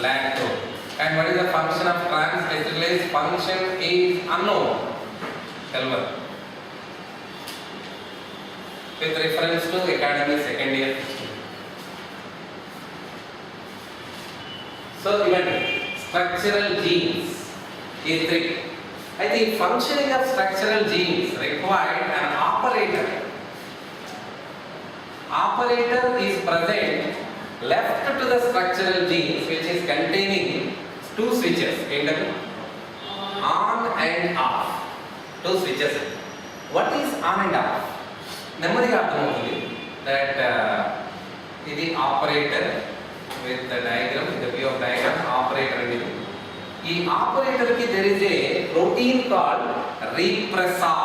lactose. And what is the function of trans-acetylase? Function is unknown. Elmer. With reference to academy second year. So even structural genes is three. I think functioning of structural genes required an operator. Operator is present left to the structural genes which is containing two switches, on and off. Two switches. What is on and off? నెమ్మదిగా అర్థమవుతుంది that ఇది operator with the diagram, the view of diagram, operator అనేది. ఈ operator కి there is a protein called repressor.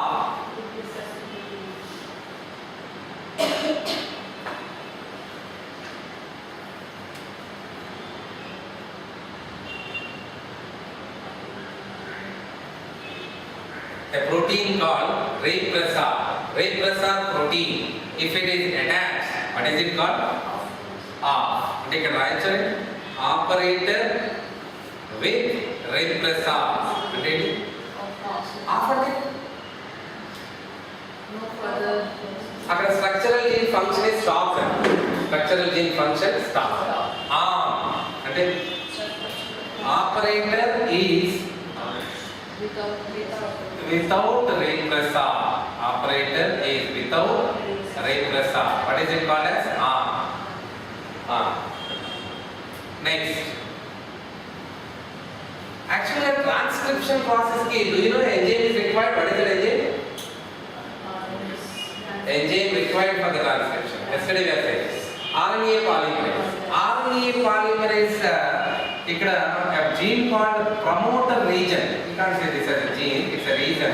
A protein called repressor. Repressor protein. If it is attached, what is it called? అంటే ఇక్కడ రాయొచ్చు operator with repressor. అంటే off అంటే
No further.
అక్కడ structural gene function is stop. Structural gene function stop. అంటే operator is without repressor. Operator is without repressor. What is it called as? Next. Actually, a transcription process ki, do you know enzyme is required? What is the enzyme? Enzyme required for the transcription. Yesterday we have said RNA polymerase. RNA polymerase ఇక్కడ a gene called promoter region. You can't say this as a gene, it's a region.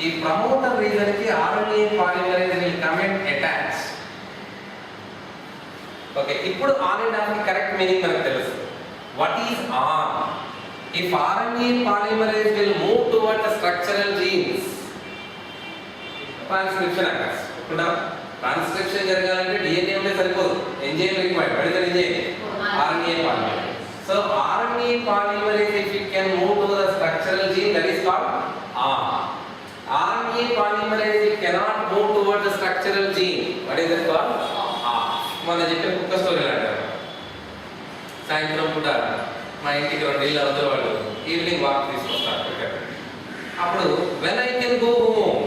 ఈ promoter region కి RNA polymerase will come and attach. Okay, ఇప్పుడు on and off కి correct meaning మనకు తెలుసు. What is on? If RNA polymerase will move toward the structural genes, transcription occurs. ఇప్పుడు transcription జరగాలంటే DNA ఉంటే సరిపోదు. Enzyme required. what is the enzyme? RNA polymerase. So RNA polymerase, if it can move to the structural gene, that is called R. RNA polymerase, it cannot move toward the structural gene. What is it called? R. మన చెప్పిన కుక్క story అంటారు. సాయంత్రం పూట మా ఇంటికి 2 ఇళ్ళు అవుతారు వాళ్ళు ఈవినింగ్ వాక్ తీసుకొస్తారు ఇక్కడ. అప్పుడు when I can go home,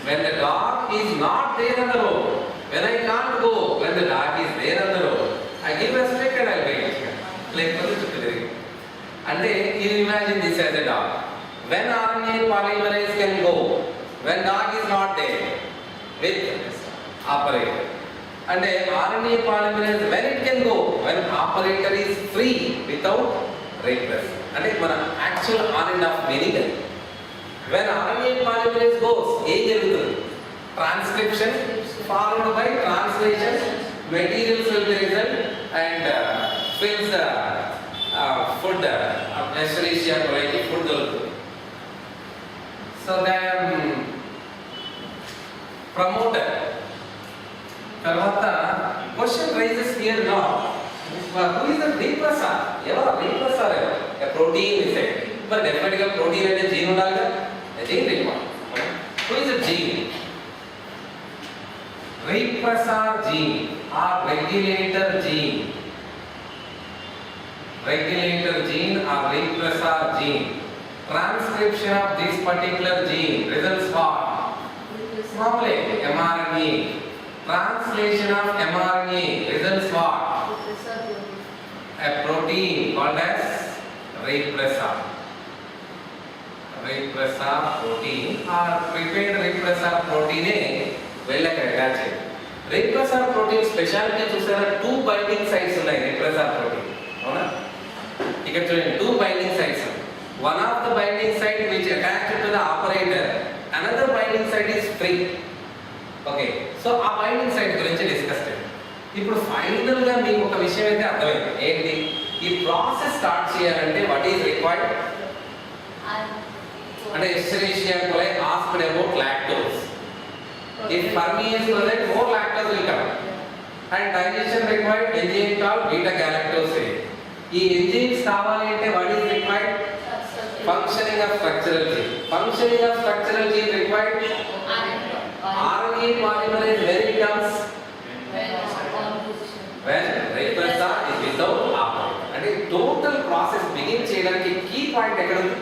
when the dog is not there on the road, when I can't go, when the dog is there on the road, I give respect and I wait. లేకపోతే చుట్టూ తిరిగి అంటే you imagine this as a dog. When RNA polymerase can go, when dog is not there with operator. And RNA polymerase, when it can go, when operator is free without repressor. And మన actual on and off meaning. When RNA polymerase goes, ఏం జరుగుతుంది? Transcription followed by translation, materials will be result and fills the food, Escherichia coli food దొరుకుతుంది. So then promoter. తర్వాత question rises here now. Who is the repressor? ఎవరు repressor? A protein is it. But definitely protein అంటే gene ఉండాలి కదా. A gene required. Who is the gene? Repressor gene or regulator gene. Regulator gene or repressor gene. Transcription of this particular gene results what? Normally mRNA. Translation of mRNA results what? A protein called as repressor. Repressor protein or prepared repressor protein వెళ్ళక attach అయ్యి. repressor protein speciality చూసారా? 2 binding sites ఉన్నాయి repressor protein. అవునా? ఇక్కడ చూడండి 2 binding sites. One of the binding site which attached to the operator so ఆ binding site గురించి discuss చేయండి. ఇప్పుడు ఫైనల్ గా మీకు ఒక విషయం అయితే అర్థమైంది. ఏంటి? ఈ ప్రాసెస్ స్టార్ట్ చేయాలంటే వాట్ ఈస్ రిక్వైర్డ్ అంటే Escherichia coli asked about lactose. If permease is present, more lactose will come. And digestion required enzyme called beta galactose. ఈ enzymes కావాలి అంటే what is required? Functioning of structural gene. Functioning of structural gene required RNA polymerase when it comes when repressor is without operator. అంటే total process begin చేయడానికి key point ఎక్కడ ఉంది?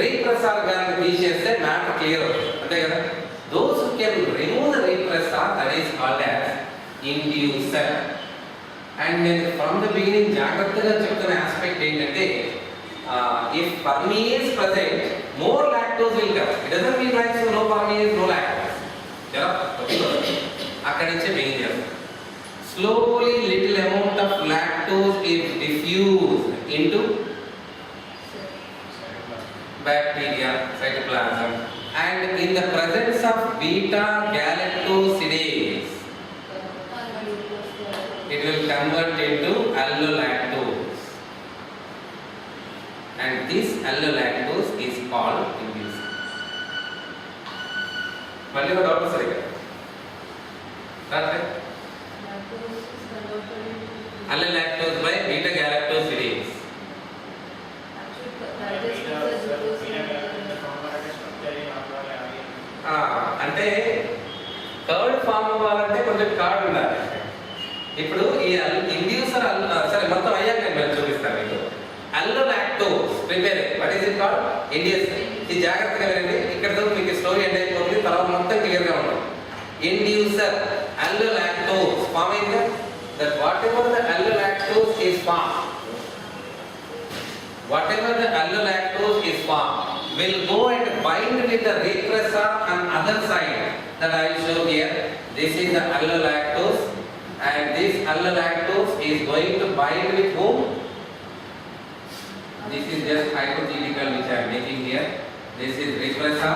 రీప్రెసర్ గాని తీసేస్తే matter clear అవుతుంది, అంతే కదా. Those who can remove the repressor that is called as inducer. And నేను ఫ్రమ్ ద బిగినింగ్ జాగ్రత్తగా చెప్తున్న ఆస్పెక్ట్ ఏంటంటే if permease present more lactose will come. It doesn't mean like no permease no lactose. చలో అక్కడి నుంచే begin చేస్తాం. Slowly little amount of lactose is diffused into bacteria, cytoplasm, and in the presence of beta galactosidase it will convert into allolactose, and this allolactose is called inducer. మళ్ళీ ఒక doubt సరిగా allolactose by beta galactosidase. అంటే third form అవ్వాలంటే కొంచెం card ఉండాలి. ఇప్పుడు ఈ inducer సరే మొత్తం అయ్యాక నేను చూపిస్తాను మీకు. Allolactose prepare what is it called? Inducer. ఇది జాగ్రత్తగా వినండి, ఇక్కడతో మీకు స్టోరీ ఎండ్ అయిపోతుంది, తర్వాత మొత్తం క్లియర్ గా ఉంటుంది. ఇండ్యూసర్ అల్లోలాక్టోస్ ఫామ్ అయింది. That whatever the allolactose is form, whatever the allolactose is formed will go and bind with the repressor on other side that I will show here. This is the allolactose, and this allolactose is going to bind with whom? This is just hypothetical which I am making here. This is repressor.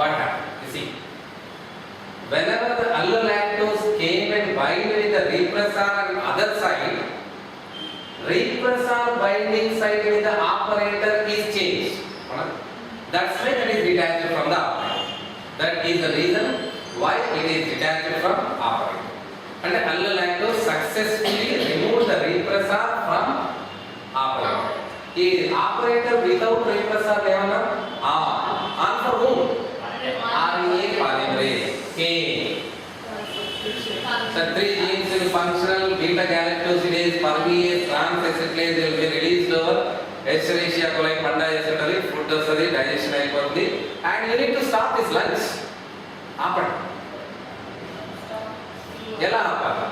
What happened? You see, whenever the allolactose came and bind with the repressor on other side, repressor binding site with the operator is changed. That's why it is detached from the operator. That is the reason why it is detached from operator. And allolactose successfully removed the repressor from operator. The operator without repressor evana on for whom? RNA polymerase K. The three genes will functional beta galactosidase, permease, transacetylase will be released over Escherichia coli, panda etc. Food వస్తుంది, digestion అయిపోతుంది, and you need to stop this lunch. ఆపండి. ఎలా ఆపాలి?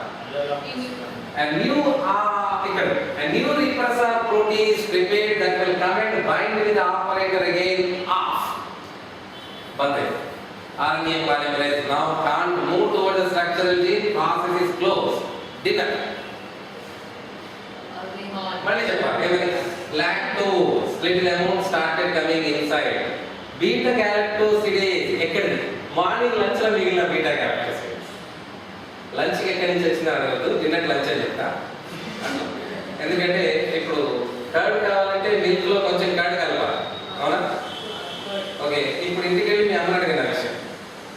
A new repressor protein is prepared that will come and bind with the operator again. Off. Bandh. RNA polymerase now can't move towards the structural gene. Process is closed. Dinner. మళ్ళీ చెప్పాలి ఏమని? Lactose little amount started coming inside. Beta galactosidase ఎక్కడిది? Morning lunch లో మిగిలిన beta గ్యాలక్టోసిడేస్. Lunch ఎక్కడి నుంచి వచ్చిందో అడగదు, డిన్నర్ లంచ్ అని చెప్తా. ఎందుకంటే ఇప్పుడు కర్డ్ కావాలంటే మిల్క్ లో కొంచెం కర్డ్ కలపాలి, అవునా? ఓకే, ఇప్పుడు ఇంటికి వెళ్ళి మీ అమ్మని అడిగిన విషయం,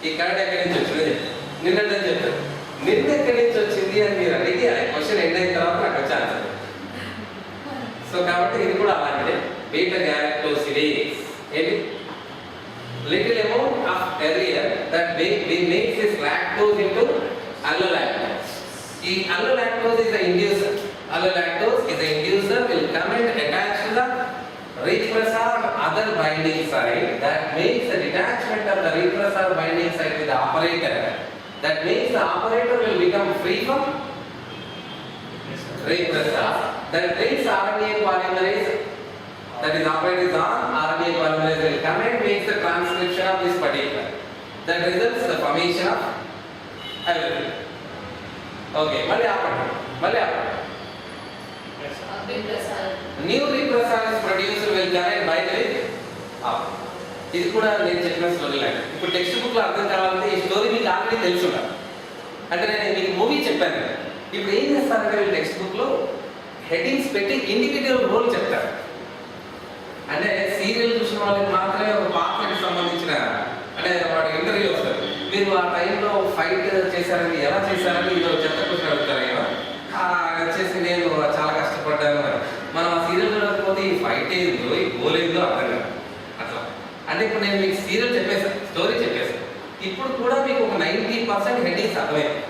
ఈ కర్డ్ ఎక్కడి నుంచి వచ్చింది నిన్నదని చెప్తారు. నిన్న ఎక్కడి నుంచి వచ్చింది అని మీరు అడిగి ఆ క్వశ్చన్ ఎండ్ అయిన తర్వాత నాకు వచ్చి ఆన్సర్. సో కాబట్టి ఇది కూడా అలాంటిదే. బీటా గ్యాలక్టోసిడేస్ ఏంటి? Little amount of earlier that makes this lactose into allolactose. ఈ allolactose is the inducer. Allolactose is the inducer will come and attach to the repressor or other binding site. That makes the detachment of the repressor binding site with the operator. That makes the operator will become free from repressor. That brings RNA polymerase, that is operator is on, RNA polymerase will come and makes the transcription of this particular. That results the formation of allele. Okay, మళ్ళీ ఆపండి. New repressor is produced will come and bind with operator. ఇది కూడా నేను చెప్పిన story లాంటి. ఇప్పుడు text బుక్లో అర్థం కావాలంటే ఈ స్టోరీ మీకు ఆల్రెడీ తెలుసు ఉండాలి. అంటే నేను మీకు మూవీ చెప్పాను కదా. ఇప్పుడు ఏం చేస్తారంటే వీళ్ళు టెక్స్ట్ బుక్లో హెడ్డింగ్స్ పెట్టి ఇండివిజువల్ రోల్ చెప్తారు. అంటే సీరియల్ చూసిన వాళ్ళకి మాత్రమే ఒక పాత్రకి సంబంధించిన అంటే వాడు ఇంటర్వ్యూ వస్తారు. మీరు ఆ టైంలో ఫైట్ చేశారని ఎలా చేశారని ఇది చెత్త క్వశ్చన్ అడుగుతారు ఏమో. వచ్చేసి నేను చాలా కష్టపడ్డాను అని. మనం ఆ సీరియల్ చూడకపోతే ఈ ఫైట్ ఏందో ఈ గోల్ ఏందో అర్థం కాదు అట్లా. అంటే ఇప్పుడు నేను మీకు సీరియల్ చెప్పేశాను, స్టోరీ చెప్పేశాను. ఇప్పుడు కూడా మీకు ఒక 90% హెడ్డింగ్స్ అర్థమైంది.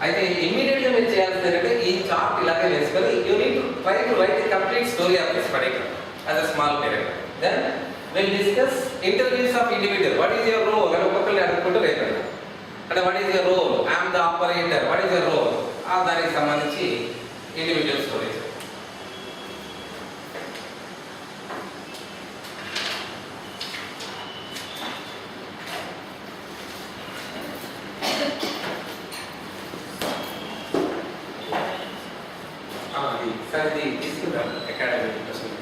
అయితే ఇమ్మీడియట్గా మీరు చేయాల్సింది ఏంటంటే ఈ చార్ట్ ఇలాగే వేసుకొని you need to try to right the complete story of this particular as a small period. Then we'll discuss interviews of individual. What is your role? అని ఒక్కొక్కరిని అడుగుకుంటూ రేపండి. అంటే what is your role? I am the operator. What is your role? ఆ దానికి సంబంధించి individual stories. అది sir ఇది తీసుకుంటాను academic ప్రశ్న.